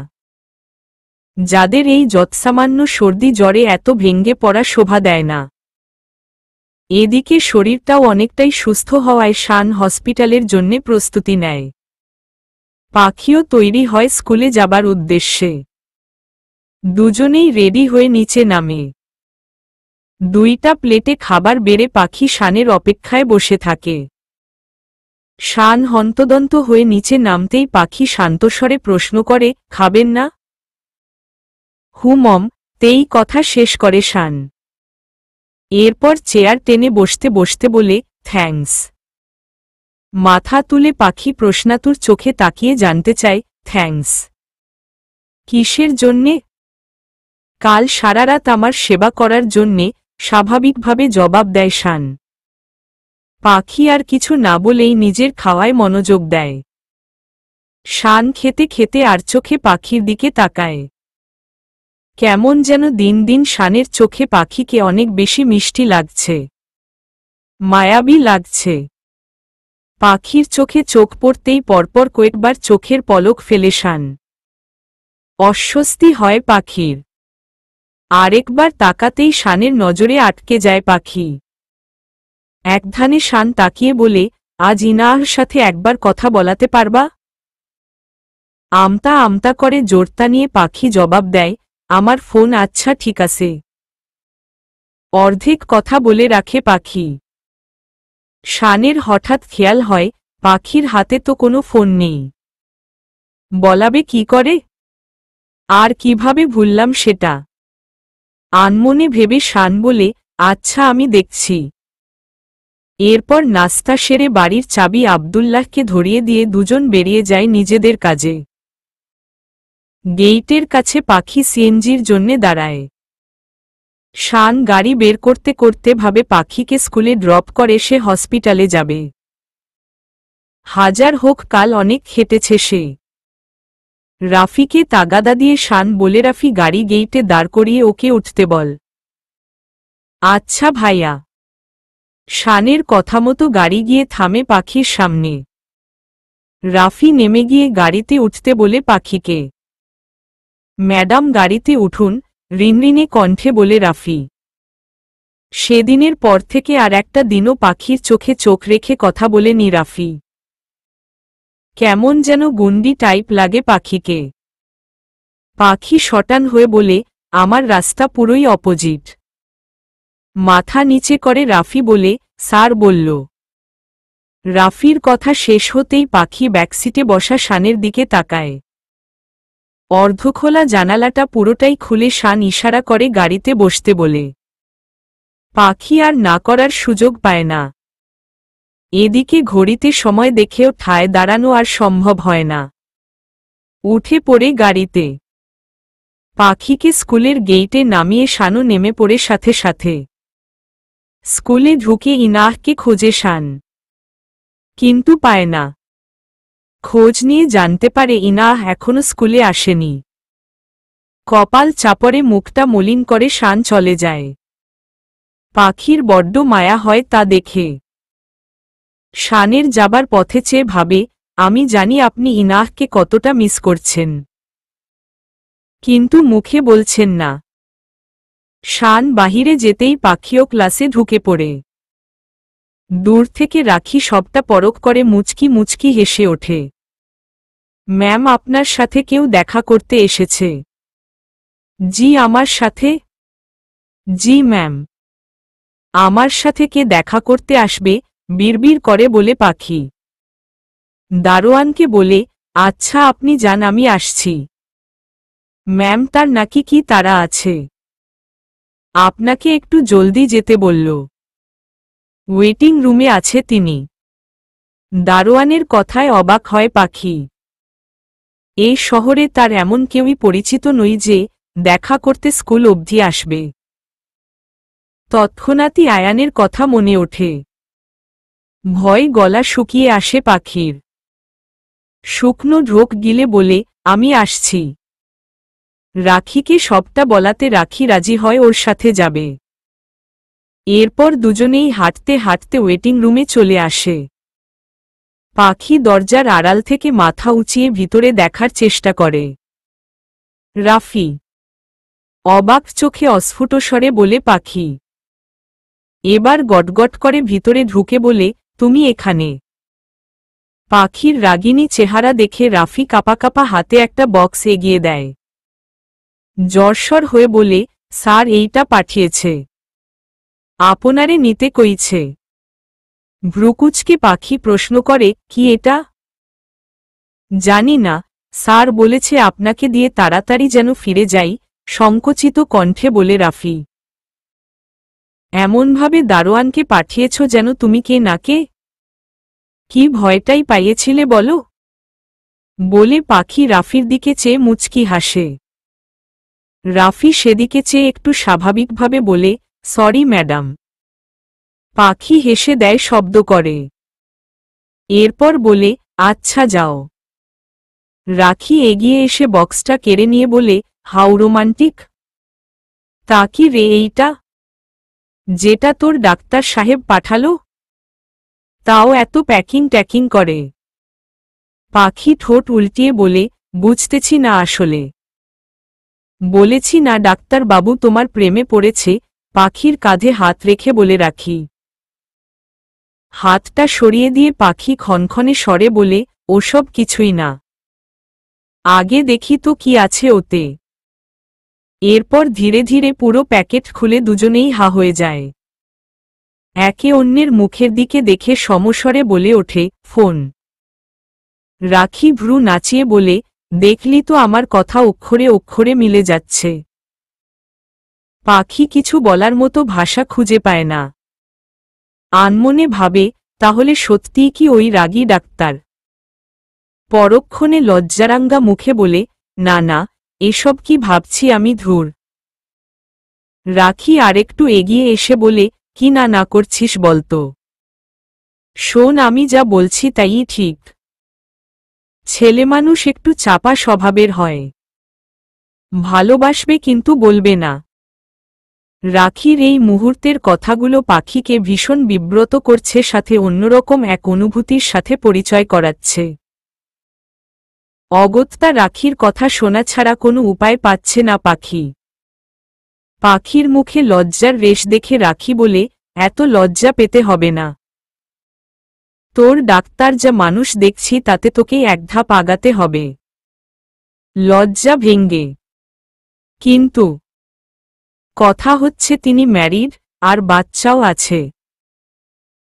যাদের এই যৎসামান্য সর্দি জ্বরে এত ভেঙ্গে পড়া শোভা দেয় না। এদিকে শরীরটাও অনেকটাই সুস্থ হওয়ায় শান হসপিটালের জন্যে প্রস্তুতি নেয়। পাখিও তৈরি হয় স্কুলে যাবার উদ্দেশ্যে। দুজনেই রেডি হয়ে নিচে নামে। দুইটা প্লেটে খাবার বেড়ে পাখি শানের অপেক্ষায় বসে থাকে। শান হন্তদন্ত হয়ে নিচে নামতেই পাখি শান্তস্বরে প্রশ্ন করে, খাবেন না? মম, তেই কথা শেষ করে শান। এরপর চেয়ার টেনে বসতে বসতে বলে, থ্যাঙ্কস। মাথা তুলে পাখি প্রশ্নাতুর চোখে তাকিয়ে জানতে চায়, থ্যাঙ্কস কিসের জন্যে? কাল সারা রাত আমার সেবা করার জন্যে, স্বাভাবিকভাবে জবাব দেয় শান। পাখি আর কিছু না বলেই নিজের খাওয়ায় মনোযোগ দেয়। শান খেতে খেতে আর চোখে পাখির দিকে তাকায়। কেমন যেন দিন দিন শানের চোখে পাখিকে অনেক বেশি মিষ্টি লাগছে, মায়াবী লাগছে। পাখির চোখে চোখ পড়তেই পরপর কয়েকবার চোখের পলক ফেলে শান। অস্বস্তি হয় পাখির। আরেকবার তাকাতেই শানের নজরে আটকে যায় পাখি। একধানে শান তাকিয়ে বলে, আজ ইনার সাথে একবার কথা বলাতে পারবা? আমতা আমতা করে জোরতা নিয়ে পাখি জবাব দেয়, আমার ফোন। আচ্ছা ঠিক আছে। অর্ধেক কথা বলে রাখে পাখি। শানের হঠাৎ খেয়াল হয়, পাখির হাতে তো কোনো ফোন নেই। বলাবে কি করে? আর কিভাবে ভুললাম সেটা? আনমনে ভেবে শান বলে, আচ্ছা আমি দেখছি। এরপর নাস্তা সেরে বাড়ির চাবি আব্দুল্লাহকে ধরিয়ে দিয়ে দুজন বেরিয়ে যায় নিজেদের কাজে। গেইটের কাছে পাখি সিএনজির জন্যে দাঁড়ায়। শান গাড়ি বের করতে করতে ভাবে পাখিকে স্কুলে ড্রপ করে সে হসপিটালে যাবে। হাজার হোক কাল অনেক খেটেছে সে। রাফিকে তাগাদা দিয়ে শান বলে, রাফি গাড়ি গেইটে দাঁড় করিয়ে ওকে উঠতে বল। আচ্ছা ভাইয়া। শানের কথামতো গাড়ি গিয়ে থামে পাখির সামনে। রাফি নেমে গিয়ে গাড়িতে উঠতে বলে পাখিকে। ম্যাডাম গাড়িতে উঠুন, রিনরিনে কণ্ঠে বলে রাফি। সেদিনের পর থেকে আর একটা দিনও পাখির চোখে চোখ রেখে কথা বলেনি রাফি। কেমন যেন গুন্ডি টাইপ লাগে পাখিকে। পাখি শটান হয়ে বলে, আমার রাস্তা পুরোই অপোজিট। মাথা নিচে করে রাফি বলে, স্যার বলল। রাফির কথা শেষ হতেই পাখি ব্যাকসিটে বসা শানের দিকে তাকায়। অর্ধখোলা জানালাটা পুরোটাই খুলে শান ইশারা করে গাড়িতে বসতে বলে। পাখি আর না করার সুযোগ পায় না। এদিকে ঘড়িতে সময় দেখেও ঠায় দাঁড়ানো আর সম্ভব হয় না। উঠে পড়ে গাড়িতে। পাখিকে স্কুলের গেইটে নামিয়ে শানও নেমে পড়ে সাথে সাথে। স্কুলে ঢুকে ইনাহকে খোঁজে শান, কিন্তু পায় না। খোঁজ নিয়ে জানতে পারে ইনাহ এখনো স্কুলে আসেনি। কপাল চাপড়ে মুখটা মলিন করে শান চলে যায়। পাখির বড্ড মায়া হয় তা দেখে। শানের যাবার পথে চেয়ে ভাবে, আমি জানি আপনি ইনাহকে কতটা মিস করছেন, কিন্তু মুখে বলছেন না। শান বাহিরে যেতেই পাখিও ক্লাসে ঢুকে পড়ে। দূর থেকে রাখি সবটা পরখ করে মুচকি মুচকি হেসে ওঠে। ম্যাম আপনার সাথে কেউ দেখা করতে এসেছে। জি আমার সাথে? জি ম্যাম। আমার সাথে কে দেখা করতে আসবে? বিড়বিড় করে বলে পাখি। দারোয়ানকে বলে, আচ্ছা আপনি যান আমি আসছি। ম্যাম তার নাকি কি তাড়া আছে, আপনাকে একটু জলদি যেতে বলল। ওয়েটিং রুমে আছে তিনি। দারোয়ানের কথায় অবাক হয় পাখি। এই শহরে তার এমন কেউই পরিচিত নই যে দেখা করতে স্কুল অবধি আসবে। তৎক্ষণাৎই আয়ানের কথা মনে ওঠে। ভয় গলা শুকিয়ে আসে পাখির। শুকনো ঢোক গিলে বলে, আমি আসছি। রাখিকে সবটা বলাতে রাখি রাজি হয় ওর সাথে যাবে। এরপর দুজনেই হাঁটতে হাঁটতে ওয়েটিং রুমে চলে আসে। পাখি দরজার আড়াল থেকে মাথা উঁচিয়ে ভিতরে দেখার চেষ্টা করে। রাফি। অবাক চোখে অস্ফুট স্বরে বলে পাখি। এবার গটগট করে ভিতরে ঢুকে বলে, তুমি এখানে? পাখির রাগিনী চেহারা দেখে রাফি কাঁপা কাঁপা হাতে একটা বক্স এগিয়ে দেয়। জ্বরসর হয়ে বলে, স্যার এইটা পাঠিয়েছে। আপনারে নিতে কইছে। ভ্রুকুচকে পাখি প্রশ্ন করে, কি এটা? জানি না, স্যার বলেছে আপনাকে দিয়ে তাড়াতাড়ি যেন ফিরে যাই, সংকোচিত কণ্ঠে বলে রাফি। এমনভাবে দারোয়ানকে পাঠিয়েছ যেন তুমি কে না কে? কি ভয়টাই পাইয়েছিলে বলো? বলে পাখি রাফির দিকে চেয়ে মুচকি হাসে। রাফি সেদিকে চেয়ে একটু স্বাভাবিকভাবে বলে, সরি ম্যাডাম। পাখি হেসে দেয় শব্দ করে। এরপর বলে, আচ্ছা যাও। রাখি এগিয়ে এসে বক্সটা কেড়ে নিয়ে বলে, হাউ রোমান্টিক। তা কি রে এইটা? যেটা তোর ডাক্তার সাহেব পাঠালো? তাও এত প্যাকিং ট্যাকিং করে। পাখি ঠোঁট উল্টিয়ে বলে, বুঝতেছি না আসলে। বলেছি না ডাক্তার বাবু তোমার প্রেমে পড়েছে। পাখির কাঁধে হাত রেখে বলে রাখি। হাতটা সরিয়ে দিয়ে পাখি ক্ষণক্ষণে স্বরে বলে, ওসব কিছুই না। আগে দেখি তো কি আছে ওতে। এরপর ধীরে ধীরে পুরো প্যাকেট খুলে দুজনেই হা হয়ে যায়। একে অন্যের মুখের দিকে দেখে সমস্বরে বলে ওঠে, ফোন। রাখি ভ্রু নাচিয়ে বলে, দেখলি তো আমার কথা অক্ষরে অক্ষরে মিলে যাচ্ছে। পাখি কিছু বলার মতো ভাষা খুঁজে পায় না। আনমনে ভাবে, তাহলে সত্যিই কি ওই রাগী ডাক্তার? পরক্ষণে লজ্জারাঙ্গা মুখে বলে, না না, এসব কি ভাবছি আমি ধুর। রাখি আরেকটু এগিয়ে এসে বলে, কি না না করছিস বলতো? শোন আমি যা বলছি তাই ঠিক। ছেলেমানুষ একটু চাপা স্বভাবের হয়। ভালোবাসবে কিন্তু বলবে না। রাখির এই মুহূর্তের কথাগুলো পাখিকে ভীষণ বিব্রত করছে, সাথে অন্যরকম এক অনুভূতির সাথে পরিচয় করাচ্ছে। অগত্যা রাখির কথা শোনা ছাড়া কোনো উপায় পাচ্ছে না পাখি। পাখির মুখে লজ্জার রেশ দেখে রাখি বলে, এত লজ্জা পেতে হবে না। তোর ডাক্তার যা মানুষ দেখছি তাতে তোকেই এক ধাপ আগাতে হবে। লজ্জা ভেঙ্গে। কিন্তু কথা হচ্ছে তিনি ম্যারিড, আর বাচ্চাও আছে।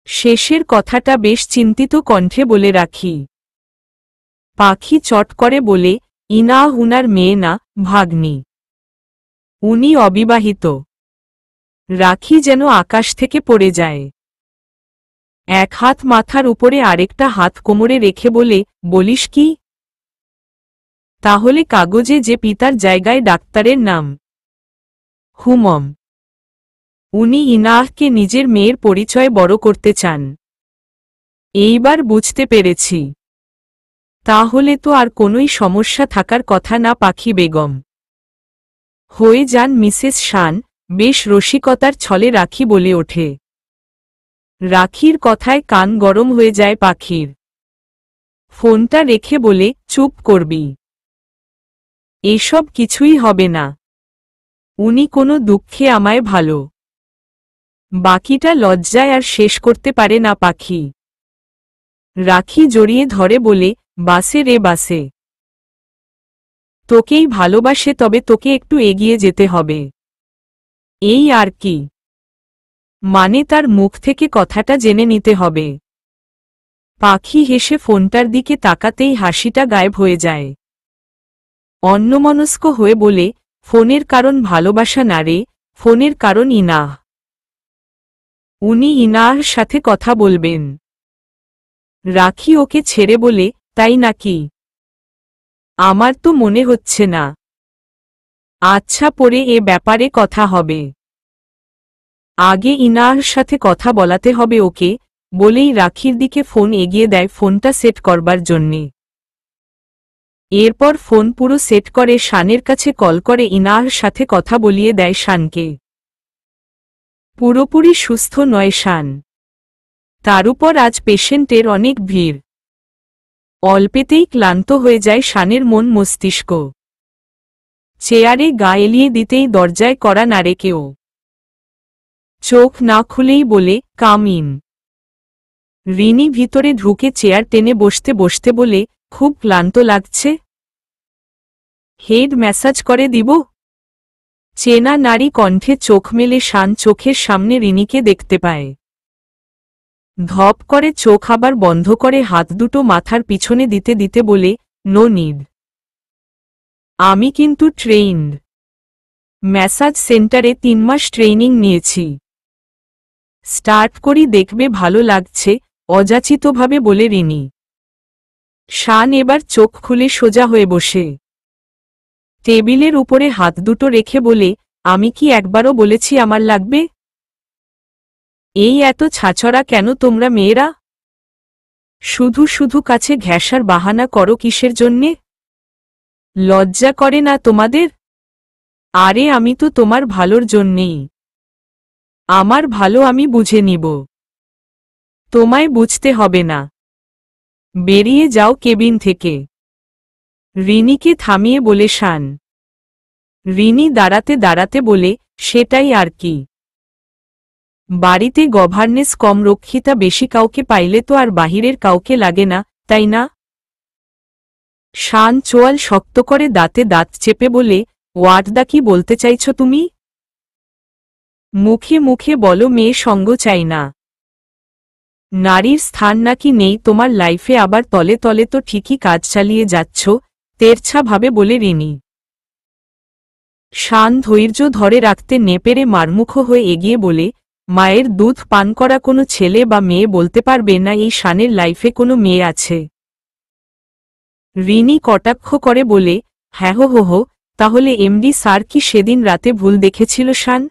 শেষের কথাটা বেশ চিন্তিত কণ্ঠে বলে রাখি। পাখি চট করে বলে, ইনা উনার মেয়ে না, ভাগ্নি। উনি অবিবাহিত। রাখি যেন আকাশ থেকে পড়ে যায়। এক হাত মাথার উপরে আরেকটা হাত কোমরে রেখে বলে, বলিস কি? তাহলে কাগজে যে পিতার জায়গায় ডাক্তারের নাম। হুমম। উনি ইনাহকে নিজের মেয়ের পরিচয় বড় করতে চান। এইবার বুঝতে পেরেছি। তাহলে তো আর কোনোই সমস্যা থাকার কথা না পাখি বেগম। হয়ে যান মিসেস শান। বেশ রসিকতার ছলে রাখি বলে ওঠে। রাখির কথায় কান গরম হয়ে যায় পাখির। ফোনটা রেখে বলে, চুপ করবি। এসব কিছুই হবে না। উনি কোনো দুঃখে আমায় ভালো। বাকিটা লজ্জায় আর শেষ করতে পারে না পাখি। রাখি জড়িয়ে ধরে বলে, বাসে রে বাসে। তোকেই ভালোবাসে তবে তোকে একটু এগিয়ে যেতে হবে। এই আর কি। মানে তার মুখ থেকে কথাটা জেনে নিতে হবে। পাখি হেসে ফোনটার দিকে তাকাতেই হাসিটা গায়েব হয়ে যায়। অন্যমনস্ক হয়ে বলে, ফোনের কারণ ভালোবাসা না রে, ফোনের কারণ ইনাহ। উনি ইনাহর সাথে কথা বলবেন। রাখি ওকে ছেড়ে বলে, তাই নাকি? আমার তো মনে হচ্ছে না। আচ্ছা পরে এ ব্যাপারে কথা হবে। আগে ইনাহর সাথে কথা বলাতে হবে ওকে, বলেই রাখির দিকে ফোন এগিয়ে দেয় ফোনটা সেট করবার জন্যে। এরপর ফোন পুরো সেট করে শানের কাছে কল করে ইনাহর সাথে কথা বলিয়ে দেয় শানকে। পুরোপুরি সুস্থ নয় শান। তার উপর আজ পেশেন্টের অনেক ভিড়। অল্পেতেই ক্লান্ত হয়ে যায় শানের মন মস্তিষ্ক। চেয়ারে গা এলিয়ে দিতেই দরজায় কড়া নাড়ে কেউ। চোখ না খুলেই বলে, কাম ইন। রিনি ভিতরে ঢুকে চেয়ার টেনে বসতে বসতে বলে, খুব ক্লান্ত লাগছে। হেড ম্যাসাজ করে দিব? চেনা নারী কণ্ঠে চোখ মেলে শান চোখের সামনে রিনিকে দেখতে পায়। ধপ করে চোখ আবার বন্ধ করে হাত দুটো মাথার পিছনে দিতে দিতে বলে, নো নিড। আমি কিন্তু ট্রেইনড। ম্যাসাজ সেন্টারে 3 মাস ট্রেনিং নিয়েছি। স্টার্ট করি দেখবে ভালো লাগছে, অযাচিতভাবে বলে রিনি। শান এবার চোখ খুলে সোজা হয়ে বসে টেবিলের উপরে হাত দুটো রেখে বলে, আমি কি একবারও বলেছি আমার লাগবে? এই এত ছাছড়া কেন তোমরা মেয়েরা? শুধু শুধু কাছে ঘেঁষার বাহানা করো কিসের জন্যে? লজ্জা করে না তোমাদের? আরে আমি তো তোমার ভালোর জন্যেই। আমার ভালো আমি বুঝে নিব। তোমায় বুঝতে হবে না। বেরিয়ে যাও কেবিন থেকে। রিনিকে থামিয়ে বলে শান। রিনি দাঁড়াতে দাঁড়াতে বলে, সেটাই আর কি। বাড়িতে গভর্নেন্স কম রক্ষিতা বেশি কাউকে পাইলে তো আর বাহিরের কাউকে লাগে না, তাই না? শান চোয়াল শক্ত করে দাঁতে দাঁত চেপে বলে, ওয়াটদা কি বলতে চাইছ তুমি? মুখে মুখে বলো মেয়ে সঙ্গ চাই না। নারীর স্থান নাকি নেই তোমার লাইফে, আবার তলে তলে তো ঠিকই কাজ চালিয়ে যাচ্ছ, তেরছা ভাবে বলে রিনি। শান ধৈর্য ধরে রাখতে নেপেরে মারমুখ হয়ে এগিয়ে বলে, মায়ের দুধ পান করা কোনো ছেলে বা মেয়ে বলতে পারবে না এই শানের লাইফে কোনো মেয়ে আছে? রিনি কটাক্ষ করে বলে, হ্যাঁ হো হো, তাহলে এমডি স্যার কি সেদিন রাতে ভুল দেখেছিল শান?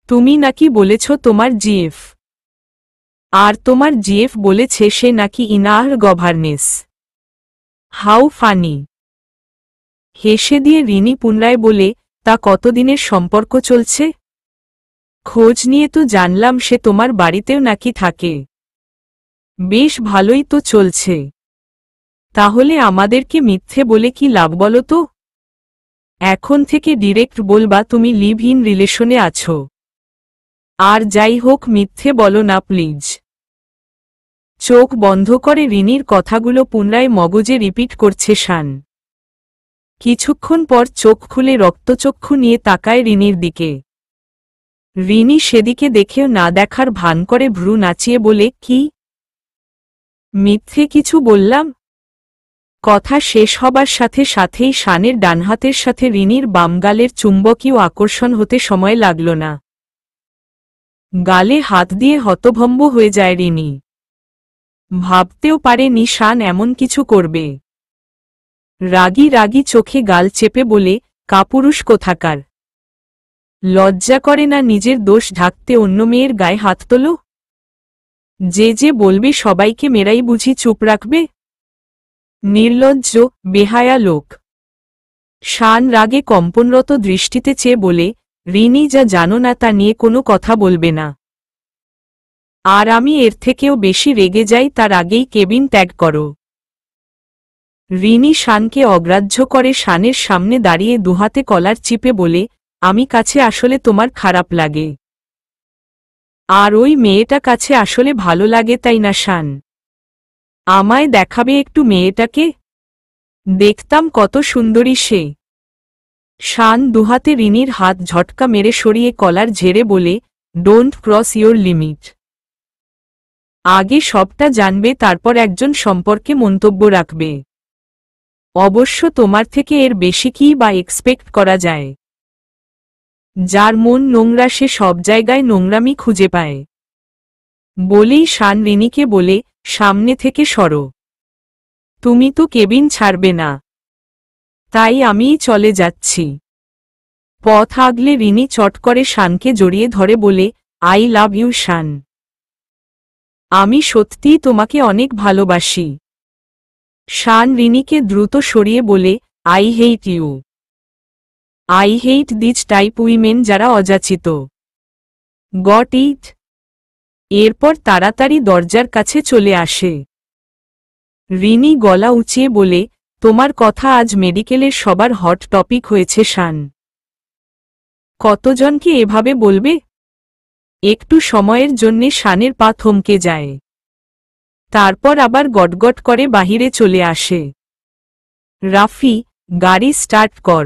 তুমি নাকি বলেছ তোমার জিএফ। আর তোমার জিএফ বলেছে সে নাকি ইনার গভর্নেন্স। How funny. হেসে দিয়ে রিনি পুনরায় বলে, তা কতদিনের সম্পর্ক চলছে? খোঁজ নিয়ে তো জানলাম সে তোমার বাড়িতেও নাকি থাকে। বেশ ভালোই তো চলছে। তাহলে আমাদেরকে মিথ্যে বলে কি লাভ বলো তো? এখন থেকে ডিরেক্ট বলবা তুমি লিভ ইন রিলেশনে আছো। আর যাই হোক মিথ্যে বলো না প্লিজ। চোখ বন্ধ করে রিনির কথাগুলো পুনরায় মগজে রিপিট করছে শান। কিছুক্ষণ পর চোখ খুলে রক্তচক্ষু নিয়ে তাকায় রিনির দিকে। রিনি সেদিকে দেখেও না দেখার ভান করে ভ্রু নাচিয়ে বলে, কি? মিথ্যে কিছু বললাম? কথা শেষ হবার সাথে সাথেই শানের ডানহাতের সাথে রিনির বাম গালের চুম্বকীয় আকর্ষণ হতে সময় লাগল না। গালে হাত দিয়ে হতভম্ব হয়ে যায় রিনি। ভাবতেও পারেনি শান এমন কিছু করবে। রাগী রাগী চোখে গাল চেপে বলে, কাপুরুষ কোথাকার! লজ্জা করে না নিজের দোষ ঢাকতে অন্য মেয়ের গায়ে হাত তোলো? যে যে বলবে সবাইকে মেরাই বুঝি চুপ রাখবে? নির্লজ্জ, বেহায়া লোক। শান রাগে কম্পনরত দৃষ্টিতে চেয়ে বলে, রিনি যা জানো না তা নিয়ে কোনো কথা বলবে না। আর আমি এর থেকেও বেশি রেগে যাই তার আগেই কেবিন ত্যাগ করো। রিনি শানকে অগ্রাহ্য করে শানের সামনে দাঁড়িয়ে দুহাতে কলার চিপে বলে, আমি কাছে আসলে তোমার খারাপ লাগে। আর ওই মেয়েটা কাছে আসলে ভালো লাগে তাই না শান? আমায় দেখাবে একটু মেয়েটাকে? দেখতাম কত সুন্দরী সে। শান দুহাতে রিনির হাত ঝটকা মেরে সরিয়ে কলার ঝেড়ে বলে, ডোন্ট ক্রস ইয়োর লিমিট। আগে সবটা জানবে তারপর একজন সম্পর্কে মন্তব্য রাখবে। অবশ্য তোমার থেকে এর বেশি কি বা এক্সপেক্ট করা যায়? যার মন নোংরা সে সব জায়গায় নোংরামি খুঁজে পায়। বলেই শান রিনিকে বলে, সামনে থেকে সরো। তুমি তো কেবিন ছাড়বে না। তাই আমিই চলে যাচ্ছি। পথ আগলে রিনি চট করে শানকে জড়িয়ে ধরে বলে, আই লাভ ইউ শান। আমি সত্যিই তোমাকে অনেক ভালোবাসি। শান রিনিকে দ্রুত সরিয়ে বলে, I hate you. I hate this type women যারা অযাচিত। Got it? এরপর তাড়াতাড়ি দরজার কাছে চলে আসে। রিনি গলা উঁচিয়ে বলে, তোমার কথা আজ মেডিকেলের সবার হট টপিক হয়েছে শান। কতজনকে এভাবে বলবে? একটু সময়ের জন্যে শানের পা থমকে যায়। তারপর আবার গটগট করে বাহিরে চলে আসে। রাফি, গাড়ি স্টার্ট কর।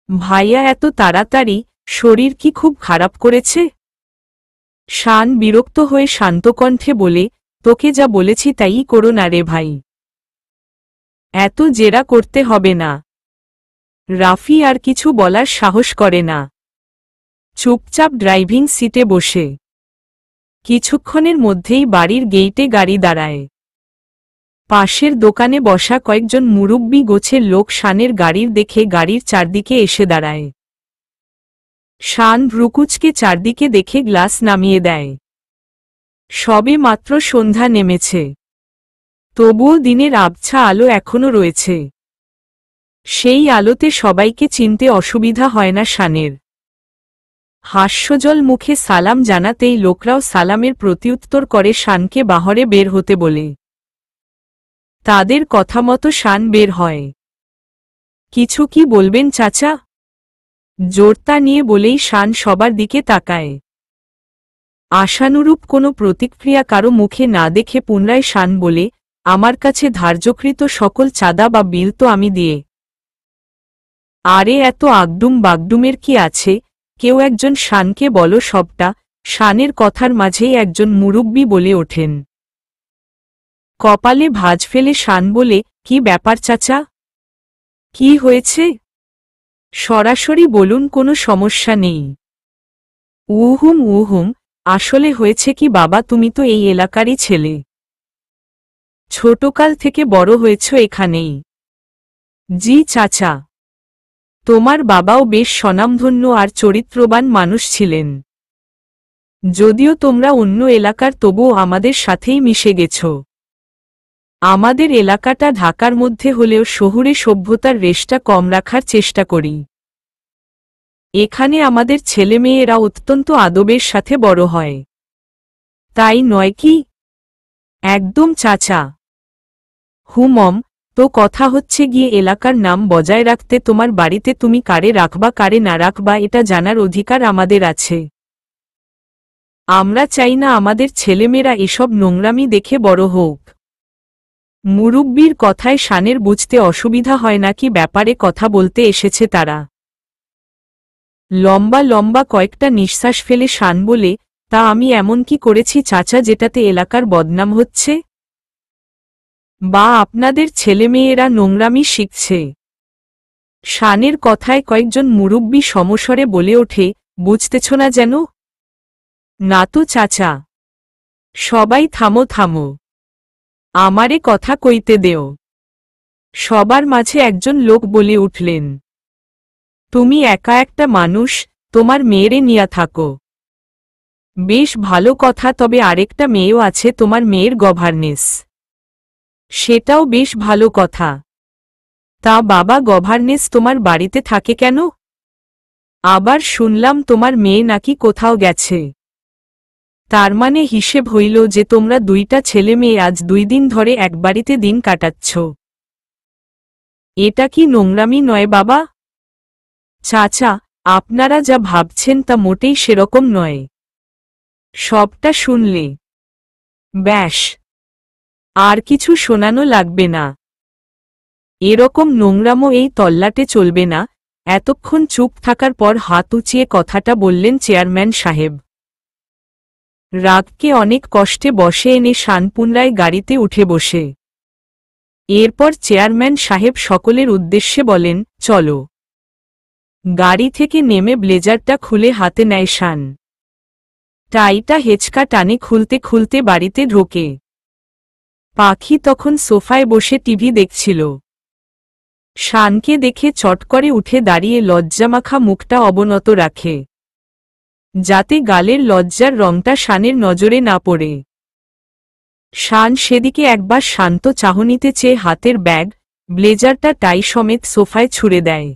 ভাইয়া এত তাড়াতাড়ি, শরীর কি খুব খারাপ করেছে? শান বিরক্ত হয়ে শান্ত কণ্ঠে বলে, তোকে যা বলেছি তাই করো না রে ভাই। এত জেরা করতে হবে না। রাফি আর কিছু বলার সাহস করে না। চুপচাপ ড্রাইভিং সিটে বসে। কিছুক্ষণের মধ্যেই বাড়ির গেইটে গাড়ি দাঁড়ায়। পাশের দোকানে বসা কয়েকজন মুরুব্বি গোছের লোক শানের গাড়ির দেখে গাড়ির চারদিকে এসে দাঁড়ায়। শান ভ্রুকুচকে চারদিকে দেখে গ্লাস নামিয়ে দেয়। সবে মাত্র সন্ধ্যা নেমেছে, তবুও দিনের আবছা আলো এখনো রয়েছে। সেই আলোতে সবাইকে চিনতে অসুবিধা হয় না শানের। হাস্যজল মুখে সালাম জানাতেই লোকরাও সালামের প্রত্যুত্তর করে শানকে বাহরে বের হতে বলে। তাদের কথা মতো শান বের হয়। কিছু কি বলবেন চাচা? জোরতা নিয়ে বলেই শান সবার দিকে তাকায়। আশানুরূপ কোনো প্রতিক্রিয়া কারো মুখে না দেখে পুনরায় শান বলে, আমার কাছে ধার্যকৃত সকল চাঁদা বা বিল তো আমি দিয়ে। আরে এত আগডুম বাগডুমের কি আছে, কেউ একজন শানকে বলো সবটা। শানের কথার মাঝেই একজন মুরুব্বি বলে ওঠেন। কপালে ভাঁজ ফেলে শান বলে, কি ব্যাপার চাচা? কি হয়েছে? সরাসরি বলুন, কোনো সমস্যা নেই। উহুম, আসলে হয়েছে কি বাবা, তুমি তো এই এলাকারই ছেলে। ছোটকাল থেকে বড় হয়েছ এখানেই। জি চাচা। তোমার বাবাও বেশ স্বনামধন্য আর চরিত্রবান মানুষ ছিলেন। যদিও তোমরা অন্য এলাকার, তবুও আমাদের সাথেই মিশে গেছ। আমাদের এলাকাটা ঢাকার মধ্যে হলেও শহুরে সভ্যতার রেশটা কম রাখার চেষ্টা করি। এখানে আমাদের ছেলেমেয়েরা অত্যন্ত আদবের সাথে বড় হয়। তাই নয় কি? একদম চাচা। হুমম, তো কথা হচ্ছে গিয়ে এলাকার নাম বজায় রাখতে তোমার বাড়িতে তুমি কারে রাখবা কারে না রাখবা এটা জানার অধিকার আমাদের আছে। আমরা চাই না আমাদের ছেলেমেয়েরা এসব নোংরামি দেখে বড় হোক। মুরুব্বির কথায় শানের বুঝতে অসুবিধা হয় না কি ব্যাপারে কথা বলতে এসেছে তারা। লম্বা লম্বা কয়েকটা নিঃশ্বাস ফেলে শান বলে, তা আমি এমন কি করেছি চাচা যেটাতে এলাকার বদনাম হচ্ছে? বা আপনাদের ছেলেমেয়েরা নোংরামি শিখছে? শানের কথায় কয়েকজন মুরুব্বি সমস্বরে বলে ওঠে, বুঝতেছ না যেন? না তো চাচা। সবাই থামো থামো, আমারে কথা কইতে দেও। সবার মাঝে একজন লোক বলে উঠলেন, তুমি একা একটা মানুষ, তোমার মেয়েরে নিয়া থাকো। বেশ ভালো কথা, তবে আরেকটা মেয়েও আছে, তোমার মেয়ের গভর্নেস। সেটাও বেশ ভালো কথা। তা বাবা, গভর্নেস তোমার বাড়িতে থাকে কেন? আবার শুনলাম তোমার মেয়ে নাকি কোথাও গেছে। তার মানে হিসেব হইল যে তোমরা দুইটা ছেলে মেয়ে আজ 2 দিন ধরে এক বাড়িতে দিন কাটাচ্ছ। এটা কি নোংরামি নয় বাবা? চাচা, আপনারা যা ভাবছেন তা মোটেই সেরকম নয়। সবটা শুনলে ব্যাস, আর কিছু শোনানো লাগবে না। এরকম নোংরামো এই তল্লাটে চলবে না। এতক্ষণ চুপ থাকার পর হাত উঁচিয়ে কথাটা বললেন চেয়ারম্যান সাহেব। রাগকে অনেক কষ্টে বসে এনে শান পুনরায় গাড়িতে উঠে বসে। এরপর চেয়ারম্যান সাহেব সকলের উদ্দেশ্যে বলেন, চলো। গাড়ি থেকে নেমে ব্লেজারটা খুলে হাতে নেয় শান। টাইটা হেঁচকা টানে খুলতে খুলতে বাড়িতে ঢোকে। পাখি তখন সোফায় বসে টিভি দেখছিল। শানকে দেখে চট করে উঠে দাঁড়িয়ে লজ্জামাখা মুখটা অবনত রাখে, যাতে গালের লজ্জার রংটা শানের নজরে না পড়ে। শান সেদিকে একবার শান্ত চাহনিতে চেয়ে হাতের ব্যাগ, ব্লেজারটা টাই সমেত সোফায় ছুঁড়ে দেয়।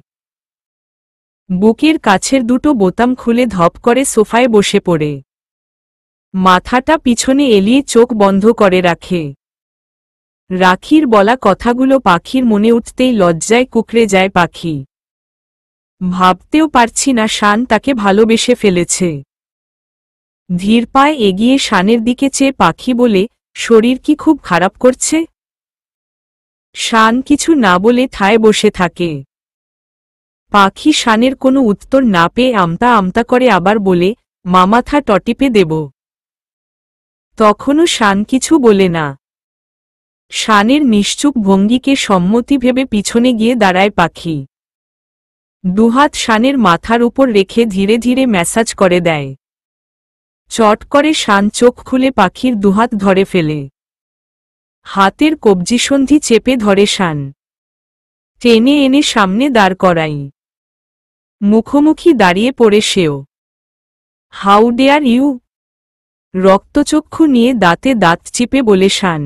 বুকের কাছের দুটো বোতাম খুলে ধপ করে সোফায় বসে পড়ে। মাথাটা পিছনে এলিয়ে চোখ বন্ধ করে রাখে। রাখির বলা কথাগুলো পাখির মনে উঠতেই লজ্জায় কুকড়ে যায় পাখি। ভাবতেও পারছি না শান তাকে ভালোবেসে ফেলেছে। ধীর পায়ে এগিয়ে শানের দিকে চেয়ে পাখি বলে, শরীর কি খুব খারাপ করছে? শান কিছু না বলে ঠায় বসে থাকে। পাখি শানের কোনো উত্তর না পেয়ে আমতা আমতা করে আবার বলে, মাথা টটিপে দেব। তখনও শান কিছু বলে না। শানের নিশ্চুপ ভঙ্গিকে সম্মতি ভেবে পিছনে গিয়ে দাঁড়ায় পাখি। দুহাত শানের মাথার উপর রেখে ধীরে ধীরে ম্যাসাজ করে দেয়। চট করে শান চোখ খুলে পাখির দুহাত ধরে ফেলে। হাতের কবজিসন্ধি চেপে ধরে শান। টেনে এনে সামনে দাঁড় করাই। মুখোমুখি দাঁড়িয়ে পড়ে সেও। How dare you? রক্তচক্ষু নিয়ে দাঁতে দাঁত চিপে বলে শান।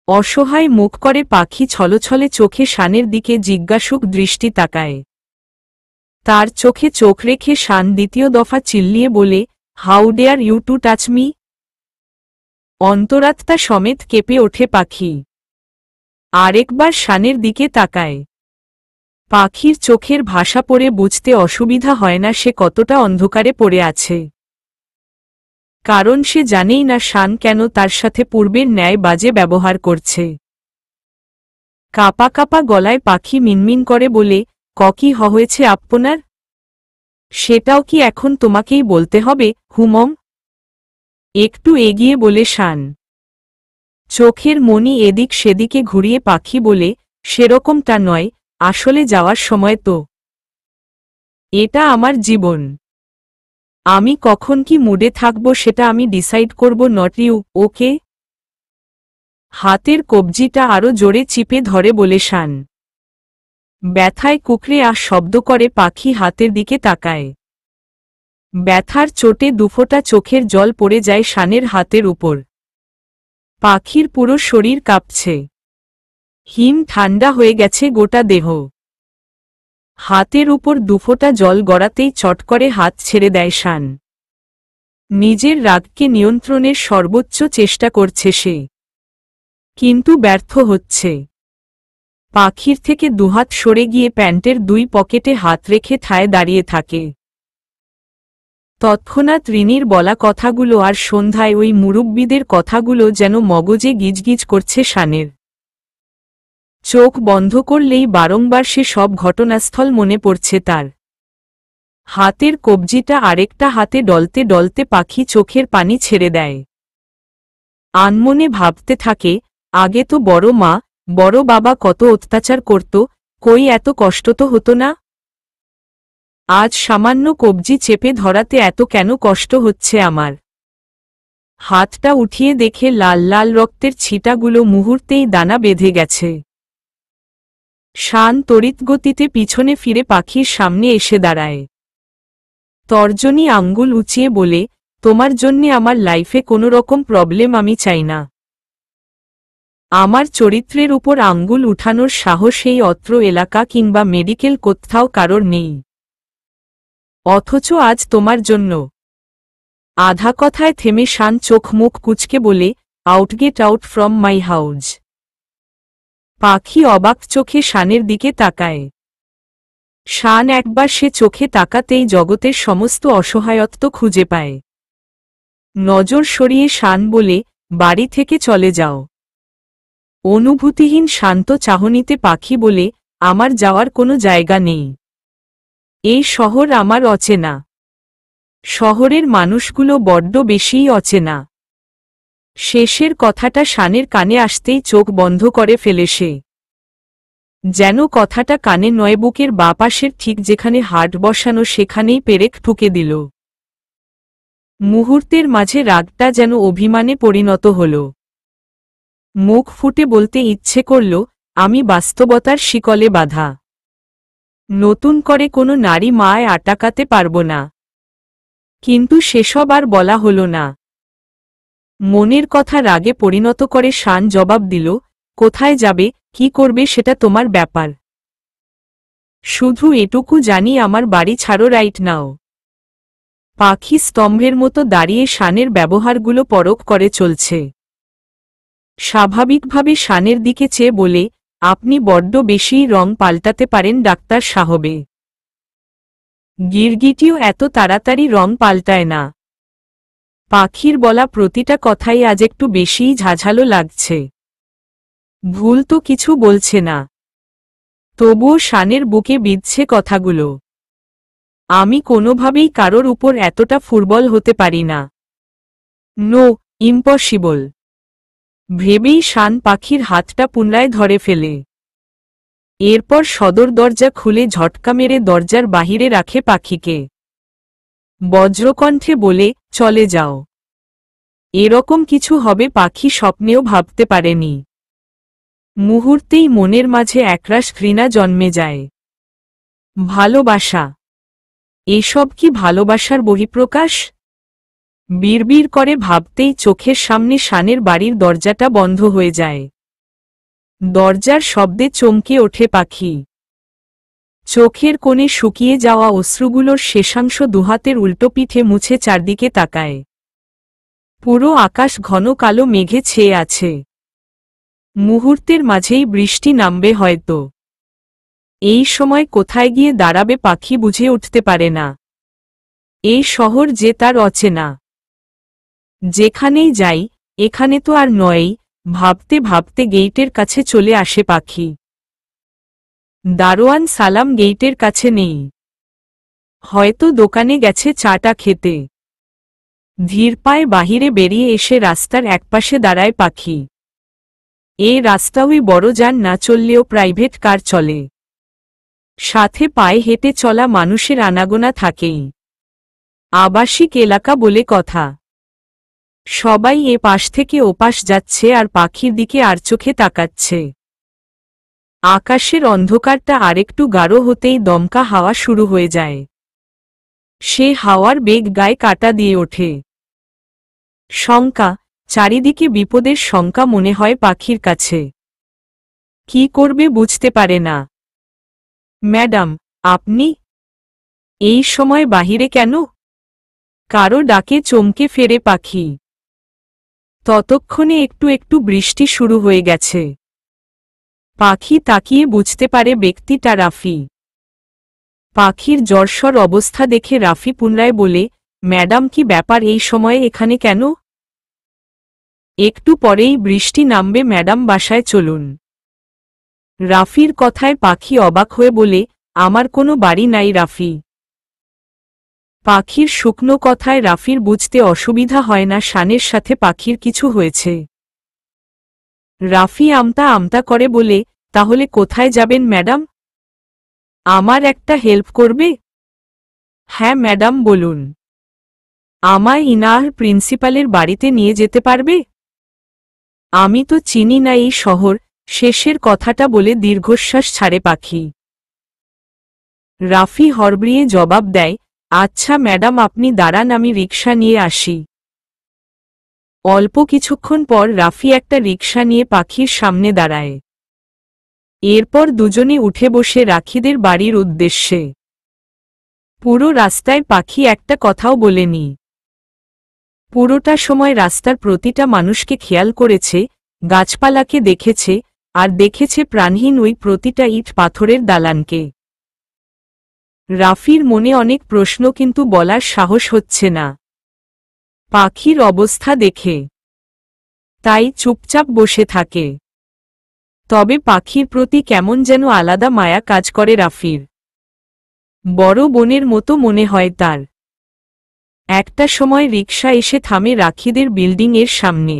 অসহায় মুখ করে পাখি ছলছলে চোখে শানের দিকে জিজ্ঞাসুক দৃষ্টি তাকায়। তার চোখে চোখ রেখে শান দ্বিতীয় দফা চিল্লিয়ে বলে, how dare you to touch me? অন্তরাত্মা সমেত কেঁপে ওঠে পাখি। আরেকবার শানের দিকে তাকায়। পাখির চোখের ভাষা পড়ে বুঝতে অসুবিধা হয় না সে কতটা অন্ধকারে পড়ে আছে। কারণ সে জানেই না শান কেন তার সাথে পূর্বের ন্যায় বাজে ব্যবহার করছে। কাপা কাপা গলায় পাখি মিনমিন করে বলে, কি হয়েছে আপনার? সেটাও কি এখন তোমাকেই বলতে হবে, হুমম? একটু এগিয়ে বলে শান। চোখের মনি এদিক সেদিকে ঘুরিয়ে পাখি বলে, সেরকমটা নয়, আসলে যাওয়ার সময় তো। এটা আমার জীবন। আমি কখন কি মুডে থাকব সেটা আমি ডিসাইড করব, নট ইউ, ওকে? হাতের কবজিটা আরো জোরে চিপে ধরে বলে শান। ব্যথায় কুকড়ে শব্দ করে পাখি হাতের দিকে তাকায়। ব্যথার চোটে দুফোঁটা চোখের জল পড়ে যায় শানের হাতের উপর। পাখির পুরো শরীর কাঁপছে। হিম ঠান্ডা হয়ে গেছে গোটা দেহ। হাতের উপর দুফোঁটা জল গড়াতেই চট করে হাত ছেড়ে দেয় শান। নিজের রাগকে নিয়ন্ত্রণের সর্বোচ্চ চেষ্টা করছে সে, কিন্তু ব্যর্থ হচ্ছে। পাখির থেকে দুহাত সরে গিয়ে প্যান্টের দুই পকেটে হাত রেখে ঠায় দাঁড়িয়ে থাকে। তৎক্ষণাৎ রিনির বলা কথাগুলো আর সন্ধ্যায় ওই মুরব্বিদের কথাগুলো যেন মগজে গিজগিজ করছে শানের। চোখ বন্ধ করলেই বারংবার সে সব ঘটনাস্থল মনে পড়ছে তার। হাতের কবজিটা আরেকটা হাতে ডলতে ডলতে পাখি চোখের পানি ছেড়ে দেয়। আনমনে ভাবতে থাকে, আগে তো বড় মা, বড় বাবা কত অত্যাচার করত, কই এত কষ্ট তো হতো না। আজ সামান্য কবজি চেপে ধরাতে এত কেন কষ্ট হচ্ছে আমার। হাতটা উঠিয়ে দেখে লাল লাল রক্তের ছিটাগুলো মুহূর্তেই দানা বেঁধে গেছে। শান তড়িৎগতিতে পিছনে ফিরে পাখির সামনে এসে দাঁড়ায়। তর্জনী আঙ্গুল উঁচিয়ে বলে, তোমার জন্যে আমার লাইফে কোনো রকম প্রবলেম আমি চাই না। আমার চরিত্রের উপর আঙ্গুল উঠানোর সাহস এই অত্র এলাকা কিংবা মেডিকেল কোথাও কারোর নেই। অথচ আজ তোমার জন্য। আধা কথায় থেমে শান চোখ মুখ কুঁচকে বলে, get out from my house. পাখি অবাক চোখে শানের দিকে তাকায়। শান একবার সে চোখে তাকাতেই জগতের সমস্ত অসহায়ত্ব খুঁজে পায়। নজর সরিয়ে শান বলে, বাড়ি থেকে চলে যাও। অনুভূতিহীন শান্ত চাহনিতে পাখি বলে, আমার যাওয়ার কোনো জায়গা নেই। এই শহর আমার অচেনা। শহরের মানুষগুলো বড্ড বেশিই অচেনা। শেষের কথাটা শানের কানে আসতেই চোখ বন্ধ করে ফেলে সে। যেন কথাটা কানে নয়, বুকের বাঁ পাশের ঠিক যেখানে হার্ট বসানো সেখানেই পেরেক ঠুকে দিল। মুহূর্তের মাঝে রাগটা যেন অভিমানে পরিণত হল। মুখ ফুটে বলতে ইচ্ছে করল, আমি বাস্তবতার শিকলে বাঁধা। নতুন করে কোনো নারী মায় আটকাতে পারব না। কিন্তু সেসব আর বলা হল না। মনের কথা রাগে পরিণত করে শান জবাব দিল, কোথায় যাবে, কি করবে সেটা তোমার ব্যাপার। শুধু এটুকু জানি আমার বাড়ি ছাড়ো রাইট নাও। পাখি স্তম্ভের মতো দাঁড়িয়ে শানের ব্যবহারগুলো পরখ করে চলছে। স্বাভাবিকভাবে শানের দিকে চেয়ে বলে, আপনি বড্ড বেশিই রং পাল্টাতে পারেন ডাক্তার সাহবে। গিরগিটিও এত তাড়াতাড়ি রং পাল্টায় না। পাখির বলা প্রতিটা কথাই আজ একটু বেশিই ঝাঝালো লাগছে। ভুল তো কিছু বলছে না। তবুও শানের বুকে বিঁধছে কথাগুলো। আমি কোনোভাবেই কারোর উপর এতটা ফুটবল হতে পারি না। নো, ইম্পসিবল ভেবেই শান পাখির হাতটা পুনরায় ধরে ফেলে। এরপর সদর দরজা খুলে ঝটকা মেরে দরজার বাহিরে রাখে পাখিকে। বজ্রকণ্ঠে বলে, চলে যাও। এরকম কিছু হবে পাখি স্বপ্নেও ভাবতে পারেনি। মুহূর্তেই মনের মাঝে একরাশ ঘৃণা জন্মে যায়। ভালোবাসা, এসব কি ভালোবাসার বহিঃপ্রকাশ? বিড়বিড় করে ভাবতেই চোখের সামনে শানের বাড়ির দরজাটা বন্ধ হয়ে যায়। দরজার শব্দে চমকে ওঠে পাখি। চোখের কোণে শুকিয়ে যাওয়া অশ্রুগুলোর শেষাংশ দুহাতের উল্টো পিঠে মুছে চারদিকে তাকায়। পুরো আকাশ ঘন কালো মেঘে ছেয়ে আছে। মুহূর্তের মাঝেই বৃষ্টি নামবে হয়তো। এই সময় কোথায় গিয়ে দাঁড়াবে পাখি বুঝে উঠতে পারে না। এই শহর যে তার অচেনা। যেখানেই যাই, এখানে তো আর নয়ই, ভাবতে ভাবতে গেইটের কাছে চলে আসে পাখি। দারোয়ান সালাম গেইটের কাছে নেই। হয়তো দোকানে গেছে চাটা খেতে। ধীর পায়ে বাহিরে বেরিয়ে এসে রাস্তার একপাশে দাঁড়ায় পাখি। এই রাস্তাওই বড় যান না চললেও প্রাইভেট কার চলে। সাথে পায়ে হেঁটে চলা মানুষের আনাগোনা থাকেই। আবাসিক এলাকা বলে কথা। সবাই এ পাশ থেকে ওপাশ যাচ্ছে আর পাখির দিকে আর চোখে তাকাচ্ছে। আকাশের অন্ধকারটা আরেকটু গাঢ় হতেই দমকা হাওয়া শুরু হয়ে যায়। সে হাওয়ার বেগ গায়ে কাটা দিয়ে ওঠে। শঙ্কা, চারিদিকে বিপদের শঙ্কা মনে হয় পাখির কাছে। কি করবে বুঝতে পারে না। ম্যাডাম, আপনি এই সময় বাহিরে কেন? কারো ডাকে চমকে ফেরে পাখি। ততক্ষণে একটু একটু বৃষ্টি শুরু হয়ে গেছে। পাখি তাকিয়ে বুঝতে পারে ব্যক্তিটা রাফি। পাখির জ্বরসর অবস্থা দেখে রাফি পুনরায় বলে, ম্যাডাম কি ব্যাপার এই সময়ে এখানে কেন? একটু পরেই বৃষ্টি নামবে ম্যাডাম, বাসায় চলুন। রাফির কথায় পাখি অবাক হয়ে বলে, আমার কোনো বাড়ি নাই রাফি। পাখির শুকনো কথায় রাফির বুঝতে অসুবিধা হয় না শানের সাথে পাখির কিছু হয়েছে। রাফি আমতা আমতা করে বলে, তাহলে কোথায় যাবেন ম্যাডাম? আমার একটা হেল্প করবে? হ্যাঁ ম্যাডাম, বলুন। আমায় ইনার প্রিন্সিপালের বাড়িতে নিয়ে যেতে পারবে? আমি তো চিনি না এই শহর। শেষের কথাটা বলে দীর্ঘশ্বাস ছাড়ে পাখি। রাফি হড়বড়িয়ে জবাব দেয়, আচ্ছা ম্যাডাম, আপনি দাঁড়ান, আমি রিকশা নিয়ে আসি। অল্প কিছুক্ষণ পর রাফি একটা রিকশা নিয়ে পাখির সামনে দাঁড়ায়। এরপর দুজনে উঠে বসে রাখিদের বাড়ির উদ্দেশ্যে। পুরো রাস্তায় পাখি একটা কথাও বলেনি। পুরোটা সময় রাস্তার প্রতিটা মানুষকে খেয়াল করেছে, গাছপালাকে দেখেছে, আর দেখেছে প্রাণহীন ওই প্রতিটা ইট পাথরের দালানকে। রাফির মনে অনেক প্রশ্ন, কিন্তু বলার সাহস হচ্ছে না পাখির অবস্থা দেখে। তাই চুপচাপ বসে থাকে। তবে পাখির প্রতি কেমন যেন আলাদা মায়া কাজ করে রাফির। বড় বোনের মতো মনে হয় তার। একটা সময় রিকশা এসে থামে রাখিদের বিল্ডিংয়ের সামনে।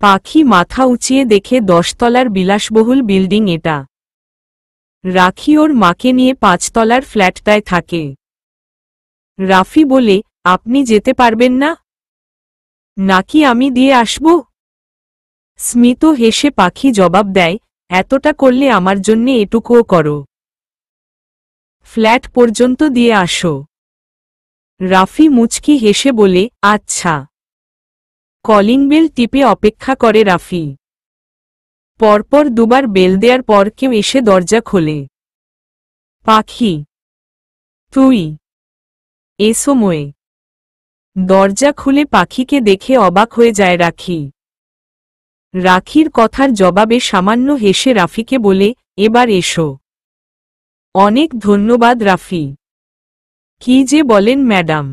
পাখি মাথা উঁচিয়ে দেখে 10 তলার বিলাসবহুল বিল্ডিং এটা। রাখি ওর মাকে নিয়ে 5 তলার ফ্ল্যাটটায় থাকে। রাফি বলে, আপনি যেতে পারবেন না? নাকি আমি দিয়ে আসব? স্মিত হেসে পাখি জবাব দেয়, এতটা করলে আমার জন্যে এটুকুও করো। ফ্ল্যাট পর্যন্ত দিয়ে আসো। রাফি মুচকি হেসে বলে, আচ্ছা। কলিং বেল টিপে অপেক্ষা করে রাফি। পরপর দুবার বেল দেওয়ার পর কেউ এসে দরজা খোলে। পাখি, তুই? এ সময়ে দরজা খুলে পাখিকে দেখে অবাক হয়ে যায় রাখি। রাখির কথার জবাবে সামান্য হেসে রাফিকে বলে, এবার এসো। অনেক ধন্যবাদ রাফি। কি যে বলেন ম্যাডাম।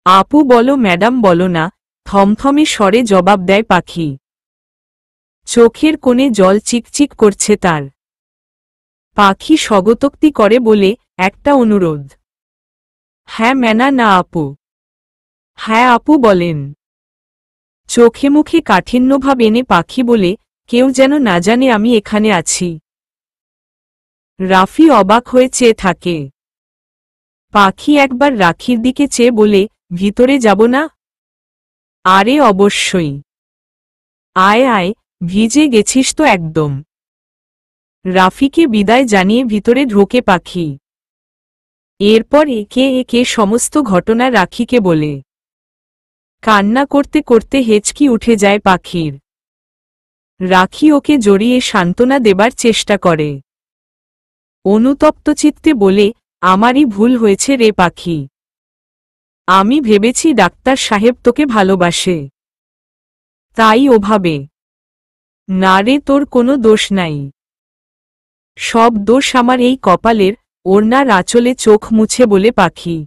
আপু বলো ম্যাডাম বলো না, থমথমে স্বরে জবাব দেয় পাখি। চোখের কোণে জল চিকচিক করছে তার। পাখি স্বগতোক্তি করে বলে, একটা অনুরোধ। হ্যাঁ ম্যানা না আপু? হ্যাঁ আপু বলেন। চোখে মুখে কাঠিন্যভাব এনে পাখি বলে, কেউ যেন না জানে আমি এখানে আছি। রাফি অবাক হয়ে চেয়ে থাকে। পাখি একবার রাখির দিকে চেয়ে বলে, ভিতরে যাব না? আরে অবশ্যই। আয় আয়, ভিজে গেছিস তো একদম। রাফিকে বিদায় জানিয়ে ভিতরে ঢোকে পাখি। এরপর একে একে সমস্ত ঘটনা রাখিকে বলে। কান্না করতে করতে হেঁচকি উঠে যায় পাখির। রাখি ওকে জড়িয়ে সান্ত্বনা দেবার চেষ্টা করে। অনুতপ্ত চিত্তে বলে, আমারই ভুল হয়েছে রে পাখি। আমি ভেবেছি ডাক্তার সাহেব তোকে ভালোবাসে, তাই ওভাবে। না রে, তোর কোনো দোষ নাই। সব দোষ আমার এই কপালের। ওড়নার আঁচলে চোখ মুছে বলে পাখি।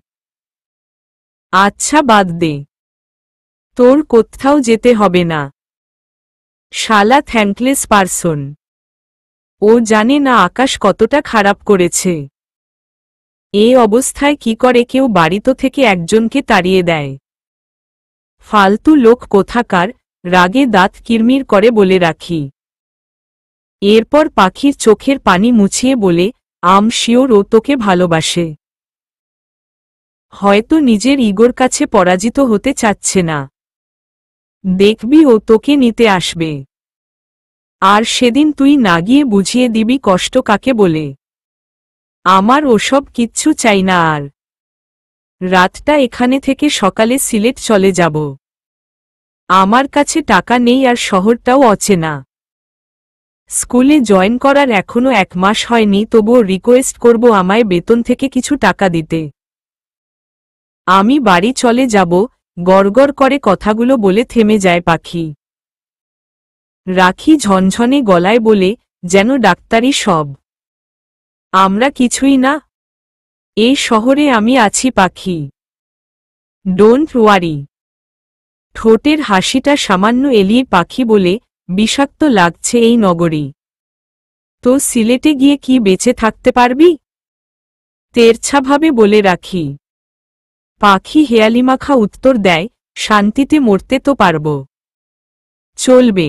আচ্ছা বাদ দে, তোর কোথাও যেতে হবে না। শালা থ্যাঙ্কলেস পারসন। ও জানে না আকাশ কতটা খারাপ করেছে। এ অবস্থায় কি করে কেউ বাড়িতে থেকে একজনকে তাড়িয়ে দেয়? ফালতু লোক কোথাকার। রাগে দাঁত কিরমির করে বলে রাখি। এরপর পাখির চোখের পানি মুছিয়ে বলে, আম শিওর ও তোকে ভালোবাসে। হয়তো নিজের ইগোর কাছে পরাজিত হতে চাচ্ছে না। দেখবি ও তোকে নিতে আসবে। আর সেদিন তুই না গিয়ে বুঝিয়ে দিবি কষ্ট কাকে বলে। আমার ওসব কিচ্ছু চাই না আর। রাতটা এখানে থেকে সকালে সিলেট চলে যাব। আমার কাছে টাকা নেই আর শহরটাও অচেনা। স্কুলে জয়েন করার এখনো 1 মাস হয়নি, তবুও রিকোয়েস্ট করব আমায় বেতন থেকে কিছু টাকা দিতে। আমি বাড়ি চলে যাব। গড়গড় করে কথাগুলো বলে থেমে যায় পাখি। রাখি ঝনঝনে গলায় বলে, যেন ডাক্তারি সব। আমরা কিছুই না। এই শহরে আমি আছি পাখি। Don't worry. ঠোঁটের হাসিটা সামান্য এলিয়ে পাখি বলে, বিষাক্ত লাগছে এই নগরী। তো সিলেটে গিয়ে কি বেঁচে থাকতে পারবি? তেরছাভাবে বলে রাখি। পাখি হেয়ালিমাখা উত্তর দেয়, শান্তিতে মরতে তো পারব। চলবে।